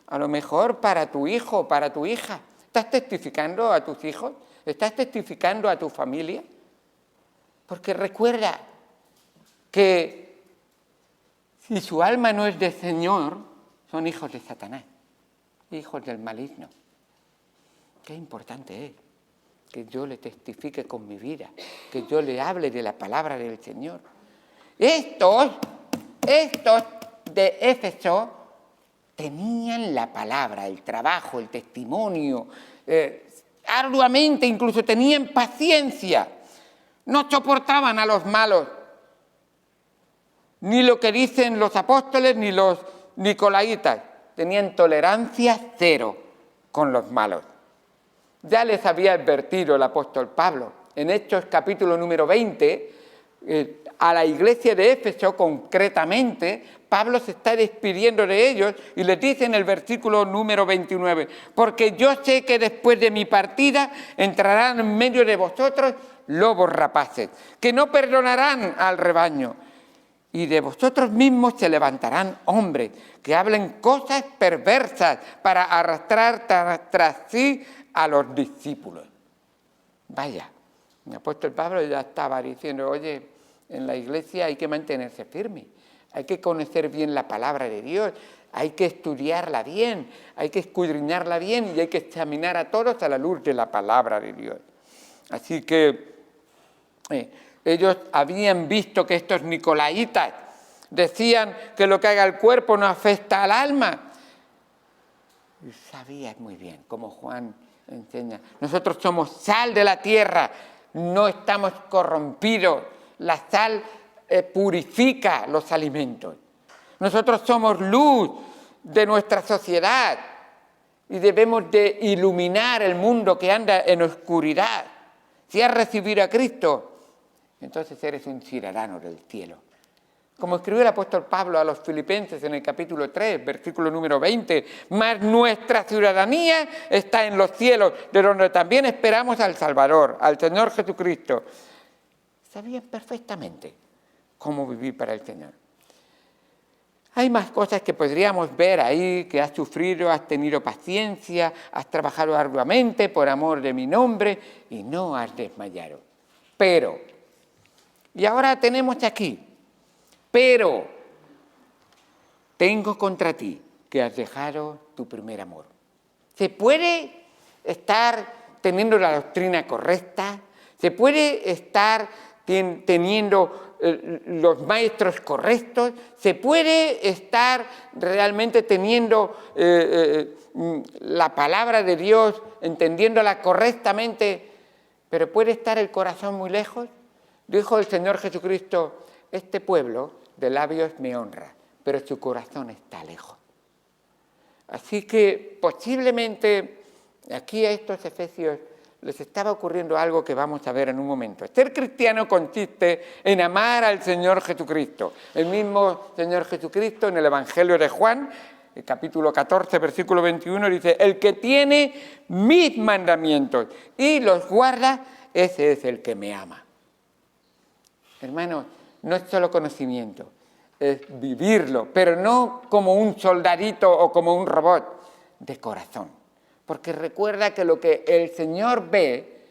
a lo mejor para tu hijo, para tu hija. ¿Estás testificando a tus hijos? ¿Estás testificando a tu familia? Porque recuerda que si su alma no es del Señor, son hijos de Satanás, hijos del maligno. Qué importante es que yo le testifique con mi vida, que yo le hable de la palabra del Señor. Estos de Éfeso tenían la palabra, el trabajo, el testimonio, arduamente, incluso tenían paciencia, no soportaban a los malos, ni lo que dicen los apóstoles ni los nicolaitas, tenían tolerancia cero con los malos. Ya les había advertido el apóstol Pablo. En Hechos capítulo número 20, a la iglesia de Éfeso concretamente, Pablo se está despidiendo de ellos y les dice en el versículo número 29, porque yo sé que después de mi partida entrarán en medio de vosotros lobos rapaces, que no perdonarán al rebaño. Y de vosotros mismos se levantarán hombres que hablen cosas perversas para arrastrar tras sí a los discípulos. Vaya, el apóstol Pablo ya estaba diciendo, oye, en la iglesia hay que mantenerse firme, hay que conocer bien la palabra de Dios, hay que estudiarla bien, hay que escudriñarla bien y hay que examinar a todos a la luz de la palabra de Dios. Así que ellos habían visto que estos nicolaitas decían que lo que haga el cuerpo no afecta al alma. Y sabían muy bien, como Juan enseña, nosotros somos sal de la tierra, no estamos corrompidos, la sal purifica los alimentos. Nosotros somos luz de nuestra sociedad y debemos de iluminar el mundo que anda en oscuridad. Si has recibido a Cristo, entonces eres un ciudadano del cielo. Como escribió el apóstol Pablo a los Filipenses en el capítulo 3, versículo número 20, mas nuestra ciudadanía está en los cielos, de donde también esperamos al Salvador, al Señor Jesucristo. Sabían perfectamente cómo vivir para el Señor. Hay más cosas que podríamos ver ahí, que has sufrido, has tenido paciencia, has trabajado arduamente por amor de mi nombre y no has desmayado. Pero, y ahora tenemos aquí, pero tengo contra ti que has dejado tu primer amor. ¿Se puede estar teniendo la doctrina correcta? ¿Se puede estar teniendo los maestros correctos? ¿Se puede estar realmente teniendo la palabra de Dios, entendiéndola correctamente, pero puede estar el corazón muy lejos? Dijo el Señor Jesucristo, este pueblo de labios me honra, pero su corazón está lejos. Así que posiblemente aquí a estos efesios les estaba ocurriendo algo que vamos a ver en un momento. Ser cristiano consiste en amar al Señor Jesucristo. El mismo Señor Jesucristo en el Evangelio de Juan, el capítulo 14, versículo 21, dice, el que tiene mis mandamientos y los guarda, ese es el que me ama. Hermanos, no es solo conocimiento, es vivirlo, pero no como un soldadito o como un robot, de corazón. Porque recuerda que lo que el Señor ve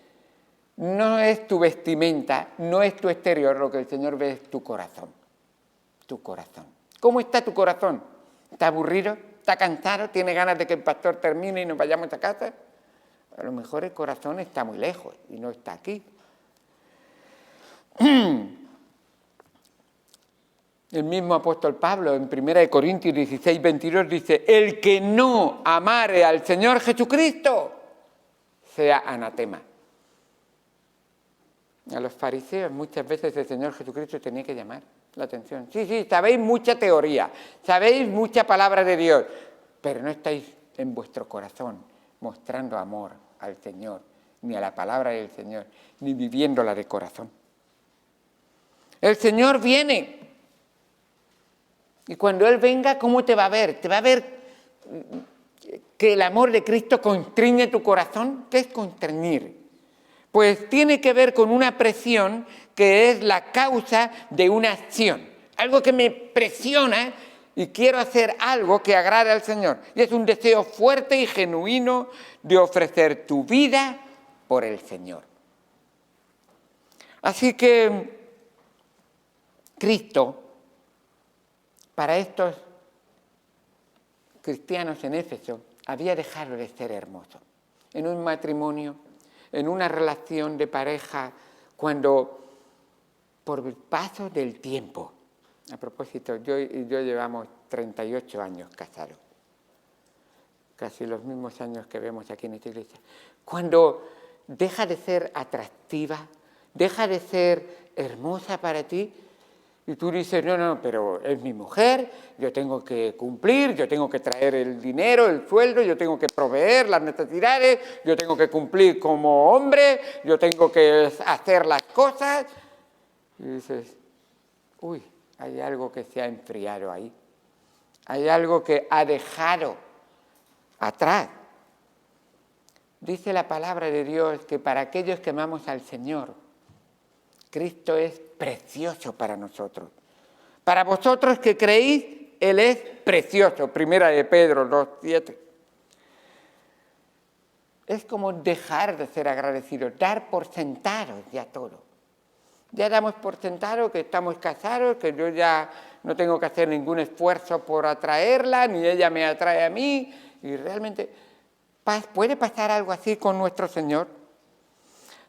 no es tu vestimenta, no es tu exterior, lo que el Señor ve es tu corazón. Tu corazón. ¿Cómo está tu corazón? ¿Está aburrido? ¿Está cansado? ¿Tiene ganas de que el pastor termine y nos vayamos a casa? A lo mejor el corazón está muy lejos y no está aquí. El mismo apóstol Pablo en 1 Corintios 16, 22 dice, el que no amare al Señor Jesucristo sea anatema. A los fariseos muchas veces el Señor Jesucristo tenía que llamar la atención. Sí, sabéis mucha teoría, sabéis mucha palabra de Dios, pero no estáis en vuestro corazón mostrando amor al Señor, ni a la palabra del Señor, ni viviéndola de corazón. El Señor viene. Y cuando Él venga, ¿cómo te va a ver? ¿Te va a ver que el amor de Cristo constriñe tu corazón? ¿Qué es constreñir? Pues tiene que ver con una presión que es la causa de una acción. Algo que me presiona y quiero hacer algo que agrade al Señor. Y es un deseo fuerte y genuino de ofrecer tu vida por el Señor. Así que Cristo, para estos cristianos en Éfeso, había dejado de ser hermoso. En un matrimonio, en una relación de pareja, cuando por el paso del tiempo, a propósito, yo y yo llevamos 38 años casados, casi los mismos años que vemos aquí en esta iglesia, cuando deja de ser atractiva, deja de ser hermosa para ti, y tú dices, no, pero es mi mujer, yo tengo que cumplir, yo tengo que traer el dinero, el sueldo, yo tengo que proveer las necesidades, yo tengo que cumplir como hombre, yo tengo que hacer las cosas. Y dices, uy, hay algo que se ha enfriado ahí, hay algo que ha dejado atrás. Dice la palabra de Dios que para aquellos que amamos al Señor, Cristo es precioso para nosotros. Para vosotros que creéis, Él es precioso. Primera de Pedro 2:7. Es como dejar de ser agradecidos, dar por sentado ya todo. Ya damos por sentado que estamos casados, que yo ya no tengo que hacer ningún esfuerzo por atraerla, ni ella me atrae a mí. Y realmente, ¿puede pasar algo así con nuestro Señor?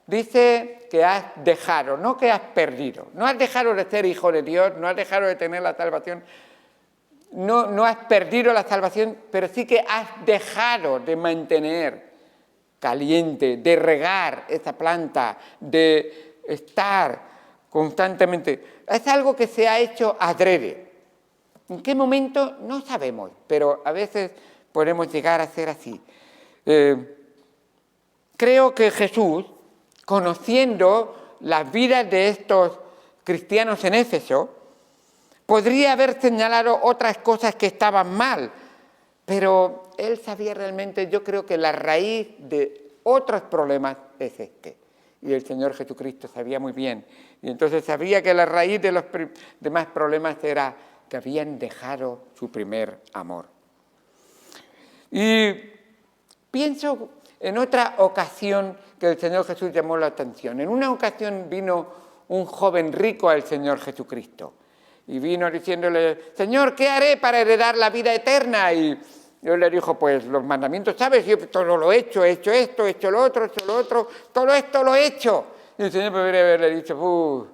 Dice que has dejado, no que has perdido. No has dejado de ser hijo de Dios, no has dejado de tener la salvación, no has perdido la salvación, pero sí que has dejado de mantener caliente, de regar esa planta, de estar constantemente. Es algo que se ha hecho adrede. ¿En qué momento? No sabemos, pero a veces podemos llegar a ser así. Creo que Jesús, conociendo las vidas de estos cristianos en Éfeso, Podría haber señalado otras cosas que estaban mal, pero él sabía realmente, yo creo que la raíz de otros problemas es este. Y el Señor Jesucristo sabía muy bien. Y entonces sabía que la raíz de los demás problemas era que habían dejado su primer amor. Y pienso en otra ocasión que el Señor Jesús llamó la atención. En una ocasión vino un joven rico al Señor Jesucristo y vino diciéndole: Señor, ¿qué haré para heredar la vida eterna? Y yo le dijo: pues los mandamientos, ¿sabes? Yo todo lo he hecho esto, he hecho lo otro, todo esto lo he hecho. Y el Señor podría haberle dicho: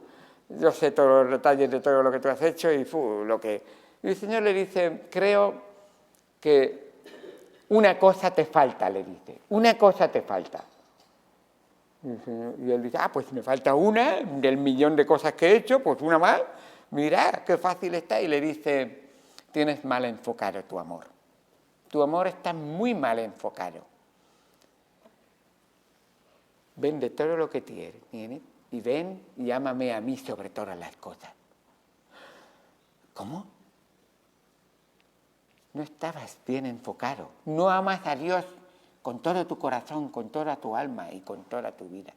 yo sé todos los detalles de todo lo que tú has hecho y lo que... Y el Señor le dice: creo que una cosa te falta, le dice, una cosa te falta. Y él dice: pues me falta una del millón de cosas que he hecho, pues una más. Mira, qué fácil está. Y le dice: tienes mal enfocado tu amor. Tu amor está muy mal enfocado. Vende todo lo que tienes y ven y ámame a mí sobre todas las cosas. ¿Cómo? No estabas bien enfocado. No amas a Dios con todo tu corazón, con toda tu alma y con toda tu vida,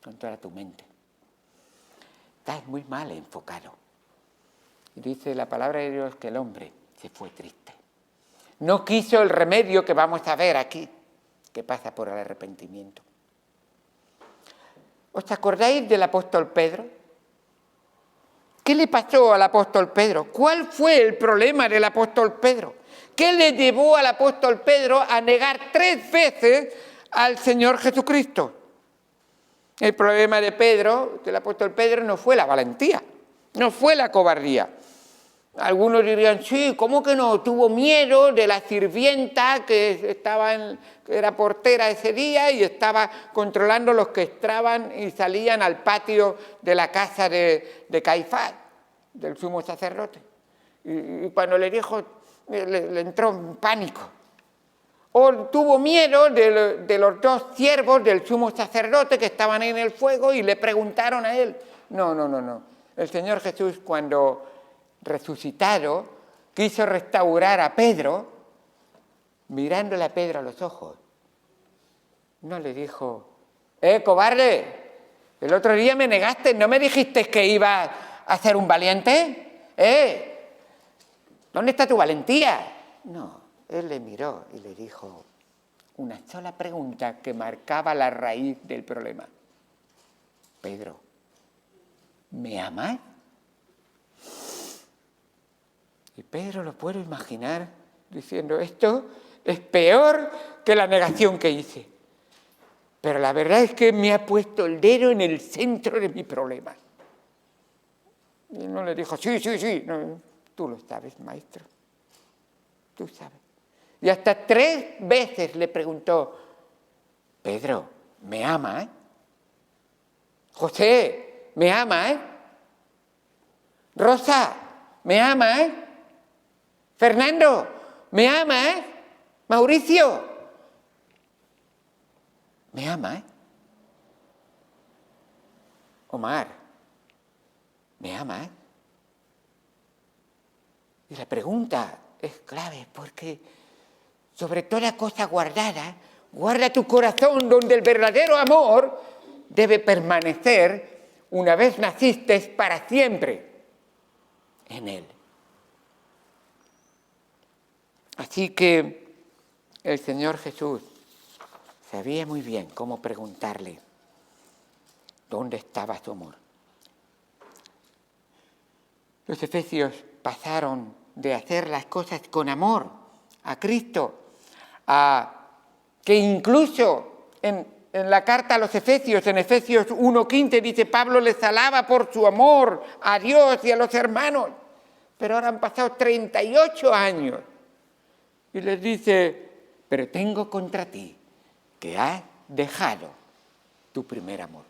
con toda tu mente. Estás muy mal enfocado. Y dice la palabra de Dios que el hombre se fue triste. No quiso el remedio que vamos a ver aquí, que pasa por el arrepentimiento. ¿Os acordáis del apóstol Pedro? ¿Qué le pasó al apóstol Pedro? ¿Cuál fue el problema del apóstol Pedro? ¿Qué le llevó al apóstol Pedro a negar 3 veces al Señor Jesucristo? El problema de Pedro, del apóstol Pedro, no fue la valentía, no fue la cobardía. Algunos dirían: sí, ¿cómo que no? Tuvo miedo de la sirvienta que era portera ese día y estaba controlando los que entraban y salían al patio de la casa de Caifás, del sumo sacerdote. Y cuando le dijo, le entró en pánico. O tuvo miedo de los 2 siervos del sumo sacerdote que estaban en el fuego y le preguntaron a él. No. El Señor Jesús, cuando resucitado, quiso restaurar a Pedro, mirándole a Pedro a los ojos. No le dijo: cobarde, el otro día me negaste, ¿no me dijiste que iba a ser un valiente? ¿Dónde está tu valentía? No, él le miró y le dijo una sola pregunta que marcaba la raíz del problema: Pedro, ¿me amas? Y Pedro lo puedo imaginar diciendo: esto es peor que la negación que hice. Pero la verdad es que me ha puesto el dedo en el centro de mi problema. Y no le dijo: sí, no, tú lo sabes, maestro. Tú sabes. Y hasta 3 veces le preguntó: Pedro, ¿me amas? José, ¿me amas? Rosa, ¿me amas? Fernando, ¿me amas? Mauricio, ¿me amas? Omar, ¿me amas? Y la pregunta es clave porque sobre toda cosa guardada, guarda tu corazón, donde el verdadero amor debe permanecer una vez naciste para siempre en él. Así que el Señor Jesús sabía muy bien cómo preguntarle dónde estaba su amor. Los efesios pasaron de hacer las cosas con amor a Cristo, a que incluso en la carta a los Efesios, en Efesios 1:15, dice: Pablo les alaba por su amor a Dios y a los hermanos. Pero ahora han pasado 38 años. Y les dice: pero tengo contra ti que has dejado tu primer amor.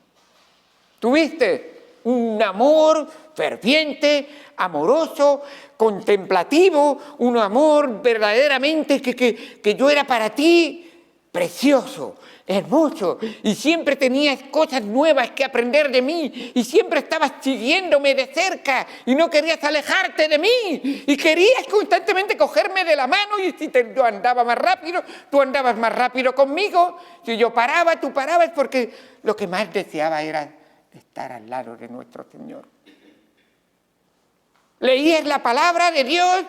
Tuviste un amor ferviente, amoroso, contemplativo, un amor verdaderamente que yo era para ti, precioso, hermoso, y siempre tenías cosas nuevas que aprender de mí, y siempre estabas siguiéndome de cerca, y no querías alejarte de mí, y querías constantemente cogerme de la mano, y si yo andaba más rápido, tú andabas más rápido conmigo, si yo paraba, tú parabas, porque lo que más deseaba era estar al lado de nuestro Señor. Leías la palabra de Dios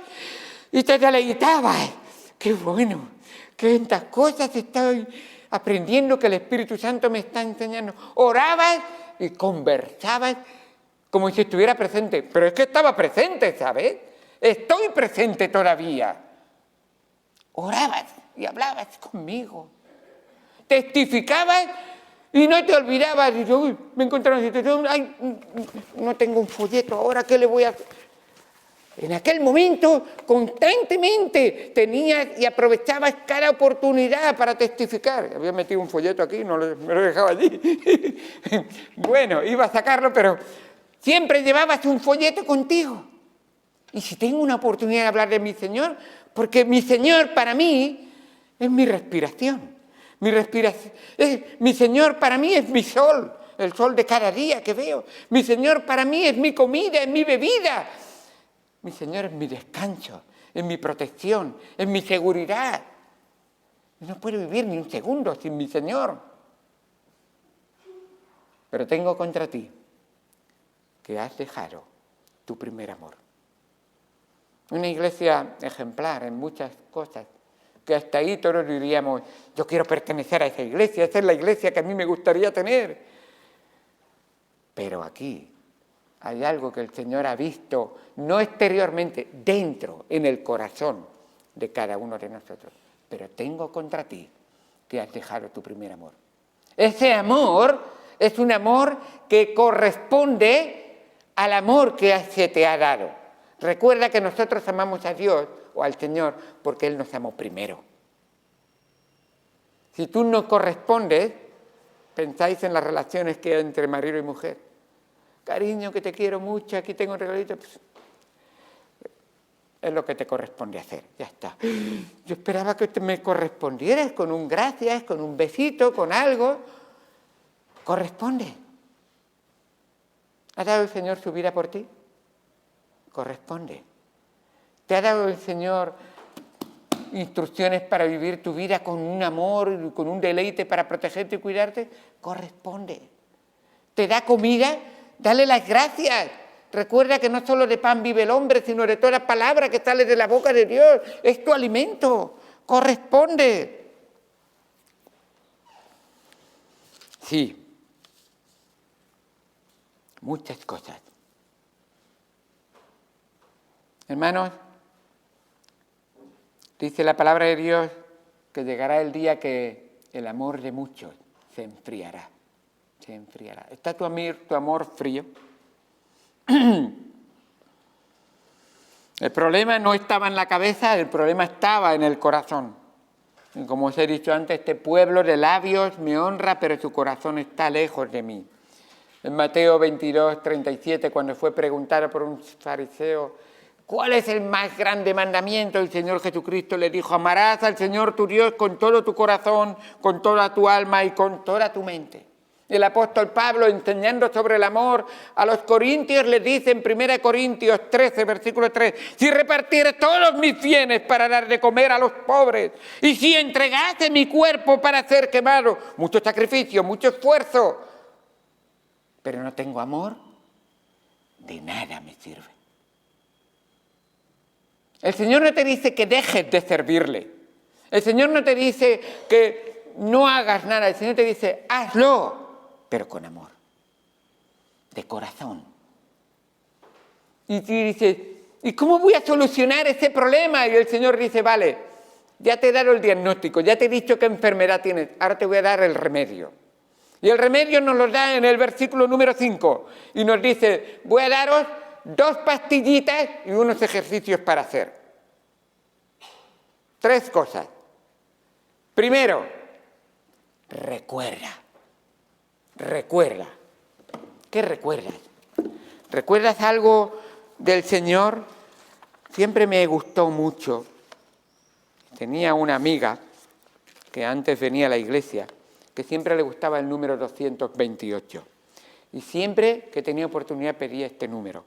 y te deleitabas. ¡Qué bueno! ¡Qué tantas cosas estoy aprendiendo que el Espíritu Santo me está enseñando! Orabas y conversabas como si estuviera presente. Pero es que estaba presente, ¿sabes? Estoy presente todavía. Orabas y hablabas conmigo. Testificabas y no te olvidabas. Y yo, uy, me encontraron en situación, ay, no tengo un folleto ahora, ¿qué le voy a hacer? En aquel momento, constantemente tenías y aprovechabas cada oportunidad para testificar. Había metido un folleto aquí, me lo dejaba allí. Bueno, iba a sacarlo, pero siempre llevabas un folleto contigo. Y si tengo una oportunidad de hablar de mi Señor, porque mi Señor para mí es mi respiración. Mi Señor para mí es mi sol, el sol de cada día que veo. Mi Señor para mí es mi comida, es mi bebida. Mi Señor es mi descanso, es mi protección, es mi seguridad. Yo no puedo vivir ni un segundo sin mi Señor. Pero tengo contra ti que has dejado tu primer amor. Una iglesia ejemplar en muchas cosas, que hasta ahí todos diríamos, yo quiero pertenecer a esa iglesia, esa es la iglesia que a mí me gustaría tener. Pero aquí hay algo que el Señor ha visto, no exteriormente, dentro, en el corazón de cada uno de nosotros. Pero tengo contra ti que has dejado tu primer amor. Ese amor es un amor que corresponde al amor que se te ha dado. Recuerda que nosotros amamos a Dios o al Señor porque Él nos amó primero. Si tú no correspondes, pensáis en las relaciones que hay entre marido y mujer. Cariño, que te quiero mucho, aquí tengo un regalito. Pues, es lo que te corresponde hacer, ya está. Yo esperaba que me correspondieras con un gracias, con un besito, con algo. Corresponde. ¿Ha dado el Señor su vida por ti? Corresponde. ¿Te ha dado el Señor instrucciones para vivir tu vida con un amor, con un deleite para protegerte y cuidarte? Corresponde. ¿Te da comida? Dale las gracias. Recuerda que no solo de pan vive el hombre, sino de toda palabra que sale de la boca de Dios. Es tu alimento. Corresponde. Sí. Muchas cosas. Hermanos, dice la palabra de Dios que llegará el día que el amor de muchos se enfriará. Se enfriará. ¿Está tu amor frío? El problema no estaba en la cabeza, el problema estaba en el corazón. Y como os he dicho antes, este pueblo de labios me honra, pero su corazón está lejos de mí. En Mateo 22, 37, cuando fue preguntado por un fariseo, ¿cuál es el más grande mandamiento? El Señor Jesucristo le dijo, amarás al Señor tu Dios con todo tu corazón, con toda tu alma y con toda tu mente. El apóstol Pablo, enseñando sobre el amor a los corintios, les dice en 1 Corintios 13, versículo 3, si repartiere todos mis bienes para dar de comer a los pobres, y si entregase mi cuerpo para ser quemado, mucho sacrificio, mucho esfuerzo, pero no tengo amor, de nada me sirve. El Señor no te dice que dejes de servirle. El Señor no te dice que no hagas nada. El Señor te dice, hazlo, pero con amor, de corazón. Y tú dices, ¿y cómo voy a solucionar ese problema? Y el Señor dice, vale, ya te he dado el diagnóstico, ya te he dicho qué enfermedad tienes, ahora te voy a dar el remedio. Y el remedio nos lo da en el versículo número 5. Y nos dice, voy a daros 2 pastillitas y unos ejercicios para hacer. 3 cosas. Primero, recuerda. Recuerda. ¿Qué recuerdas? ¿Recuerdas algo del Señor? Siempre me gustó mucho. Tenía una amiga que antes venía a la iglesia, que siempre le gustaba el número 228. Y siempre que tenía oportunidad pedía este número.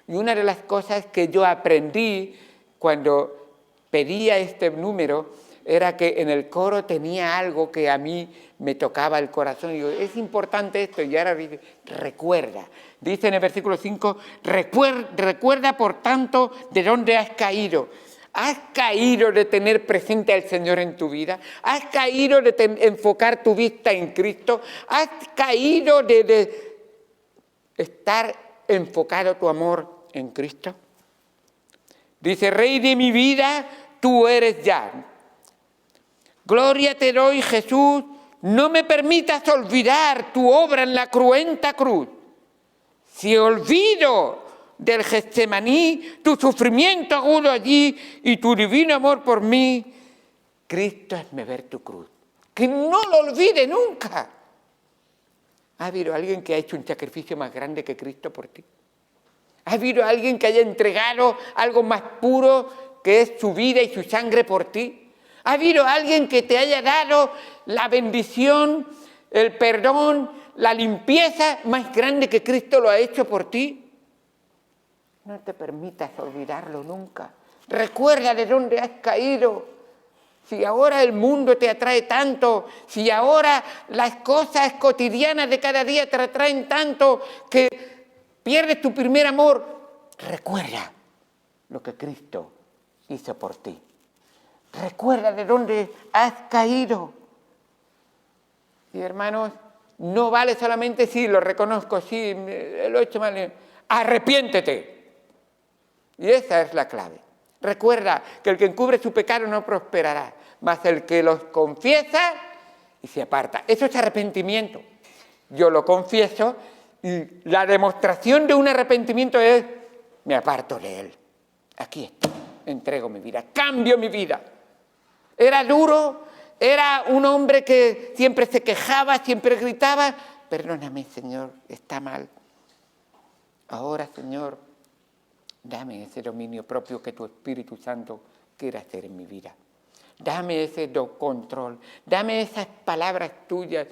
Y una de las cosas que yo aprendí cuando pedía este número era que en el coro tenía algo que a mí me tocaba el corazón. Y digo, es importante esto. Y ahora dice, recuerda. Dice en el versículo 5, recuerda por tanto de dónde has caído. ¿Has caído de tener presente al Señor en tu vida? ¿Has caído de enfocar tu vista en Cristo? ¿Has caído de estar enfocado tu amor en Cristo? Dice, Rey de mi vida, tú eres ya. Gloria te doy, Jesús, no me permitas olvidar tu obra en la cruenta cruz. Si olvido del Getsemaní, tu sufrimiento agudo allí y tu divino amor por mí, Cristo hazme ver tu cruz. Que no lo olvide nunca. ¿Ha habido alguien que ha hecho un sacrificio más grande que Cristo por ti? ¿Ha habido alguien que haya entregado algo más puro que es su vida y su sangre por ti? ¿Ha habido alguien que te haya dado la bendición, el perdón, la limpieza más grande que Cristo lo ha hecho por ti? No te permitas olvidarlo nunca. Recuerda de dónde has caído. Si ahora el mundo te atrae tanto, si ahora las cosas cotidianas de cada día te atraen tanto que pierdes tu primer amor, recuerda lo que Cristo hizo por ti. Recuerda de dónde has caído. Y hermanos, no vale solamente sí, lo reconozco, sí, lo he hecho mal. Arrepiéntete. Y esa es la clave. Recuerda que el que encubre su pecado no prosperará, mas el que los confiesa y se aparta. Eso es arrepentimiento. Yo lo confieso y la demostración de un arrepentimiento es, me aparto de él. Aquí estoy, entrego mi vida, cambio mi vida. Era duro, era un hombre que siempre se quejaba, siempre gritaba, perdóname, Señor, está mal. Ahora, Señor, dame ese dominio propio que tu Espíritu Santo quiere hacer en mi vida. Dame ese control, dame esas palabras tuyas.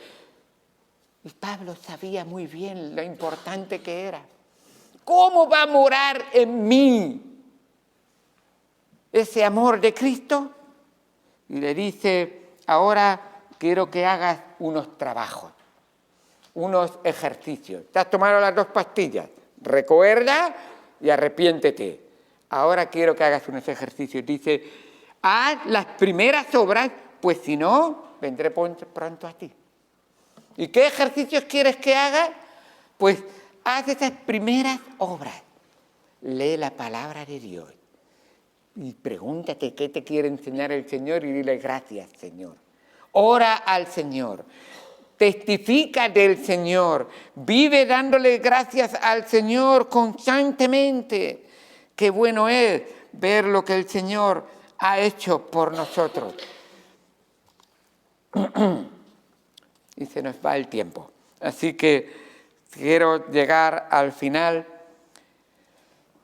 Y Pablo sabía muy bien lo importante que era. ¿Cómo va a morar en mí ese amor de Cristo? Y le dice, ahora quiero que hagas unos trabajos, unos ejercicios. Te has tomado las 2 pastillas, recuerda y arrepiéntete. Ahora quiero que hagas unos ejercicios. Dice, haz las primeras obras, pues si no, vendré pronto a ti. ¿Y qué ejercicios quieres que haga? Pues haz esas primeras obras. Lee la palabra de Dios. Y pregúntate qué te quiere enseñar el Señor y dile gracias, Señor. Ora al Señor. Testifica del Señor. Vive dándole gracias al Señor constantemente. Qué bueno es ver lo que el Señor ha hecho por nosotros. Y se nos va el tiempo. Así que quiero llegar al final.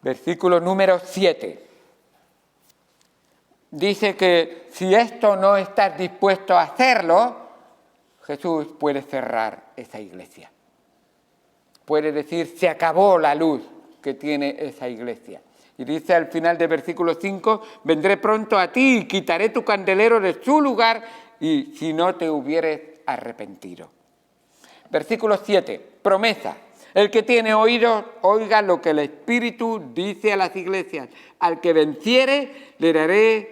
Versículo número 7. Dice que si esto no estás dispuesto a hacerlo, Jesús puede cerrar esa iglesia. Puede decir, se acabó la luz que tiene esa iglesia. Y dice al final del versículo 5, vendré pronto a ti y quitaré tu candelero de su lugar y si no te hubieres arrepentido. Versículo 7, promesa. El que tiene oídos, oiga lo que el Espíritu dice a las iglesias. Al que venciere, le daré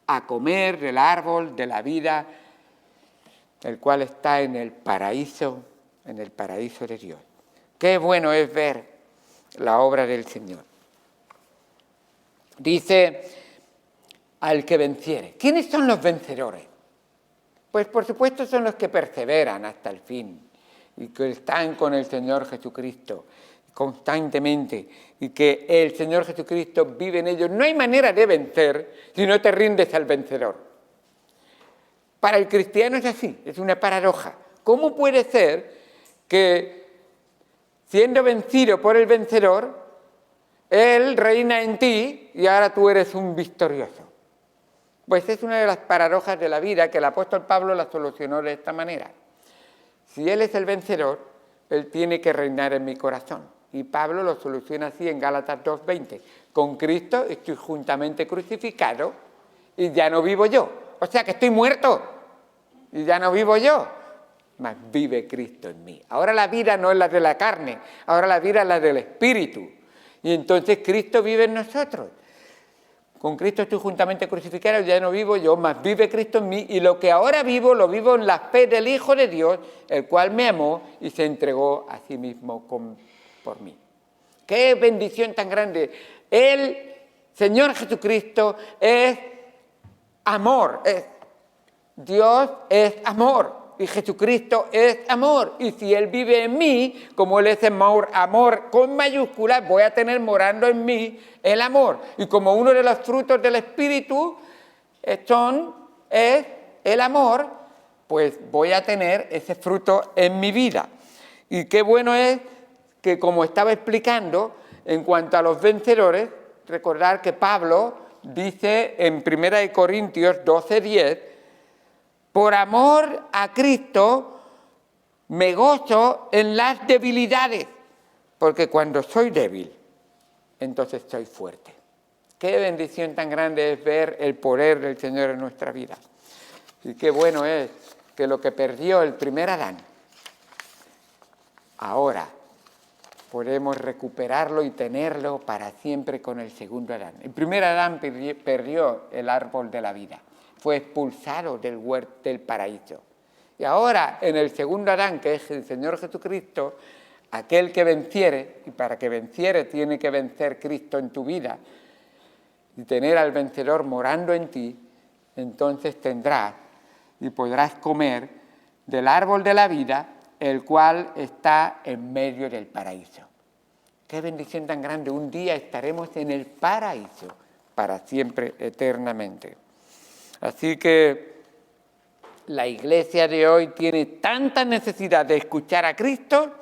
a comer del árbol de la vida, el cual está en el paraíso de Dios. Qué bueno es ver la obra del Señor. Dice, al que venciere. ¿Quiénes son los vencedores? Pues por supuesto son los que perseveran hasta el fin y que están con el Señor Jesucristo constantemente y que el Señor Jesucristo vive en ellos. No hay manera de vencer si no te rindes al vencedor. Para el cristiano es así, es una paradoja. ¿Cómo puede ser que siendo vencido por el vencedor, Él reina en ti y ahora tú eres un victorioso? Pues es una de las paradojas de la vida que el apóstol Pablo la solucionó de esta manera. Si Él es el vencedor, Él tiene que reinar en mi corazón. Y Pablo lo soluciona así en Gálatas 2:20. Con Cristo estoy juntamente crucificado y ya no vivo yo. O sea que estoy muerto y ya no vivo yo, mas vive Cristo en mí. Ahora la vida no es la de la carne, ahora la vida es la del Espíritu. Y entonces Cristo vive en nosotros. Con Cristo estoy juntamente crucificado, ya no vivo yo, mas vive Cristo en mí, y lo que ahora vivo, lo vivo en la fe del Hijo de Dios, el cual me amó y se entregó a sí mismo por mí. ¡Qué bendición tan grande! El Señor Jesucristo es amor, Dios es amor. Y Jesucristo es amor, y si Él vive en mí, como Él es amor con mayúsculas, voy a tener morando en mí el amor. Y como uno de los frutos del Espíritu es el amor, pues voy a tener ese fruto en mi vida. Y qué bueno es que, como estaba explicando, en cuanto a los vencedores, recordar que Pablo dice en 1 Corintios 12:10, por amor a Cristo me gozo en las debilidades, porque cuando soy débil, entonces soy fuerte. Qué bendición tan grande es ver el poder del Señor en nuestra vida. Y qué bueno es que lo que perdió el primer Adán, ahora podemos recuperarlo y tenerlo para siempre con el segundo Adán. El primer Adán perdió el árbol de la vida. Fue expulsado del huerto del paraíso. Y ahora, en el segundo Adán, que es el Señor Jesucristo, aquel que venciere, y para que venciere tiene que vencer Cristo en tu vida, y tener al vencedor morando en ti, entonces tendrás y podrás comer del árbol de la vida, el cual está en medio del paraíso. Qué bendición tan grande. Un día estaremos en el paraíso para siempre, eternamente. Así que la iglesia de hoy tiene tanta necesidad de escuchar a Cristo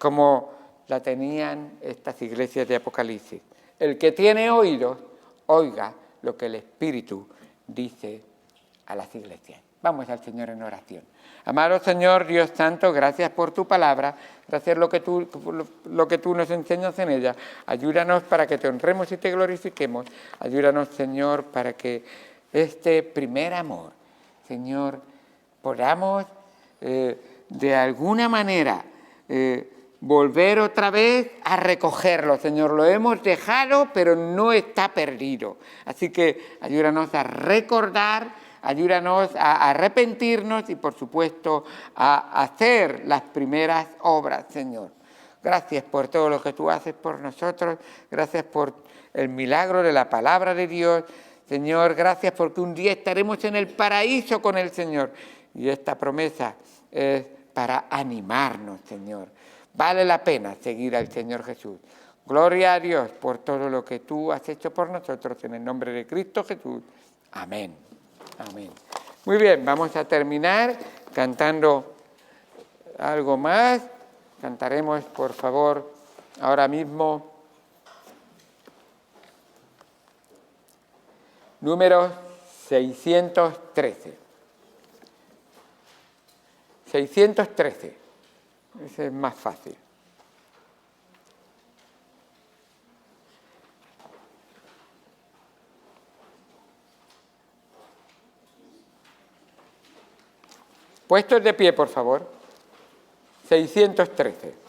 como la tenían estas iglesias de Apocalipsis. El que tiene oídos, oiga lo que el Espíritu dice a las iglesias. Vamos al Señor en oración. Amado Señor, Dios Santo, gracias por tu palabra, gracias por lo que tú nos enseñas en ella. Ayúdanos para que te honremos y te glorifiquemos. Ayúdanos, Señor, para que este primer amor, Señor, podamos de alguna manera volver otra vez a recogerlo, Señor. Lo hemos dejado, pero no está perdido. Así que ayúdanos a recordar, ayúdanos a arrepentirnos y, por supuesto, a hacer las primeras obras, Señor. Gracias por todo lo que tú haces por nosotros. Gracias por el milagro de la palabra de Dios. Señor, gracias porque un día estaremos en el paraíso con el Señor. Y esta promesa es para animarnos, Señor. Vale la pena seguir al Señor Jesús. Gloria a Dios por todo lo que tú has hecho por nosotros. En el nombre de Cristo Jesús. Amén. Amén. Muy bien, vamos a terminar cantando algo más. Cantaremos, por favor, ahora mismo número 613. 613. Ese es más fácil. Puestos de pie, por favor. 613.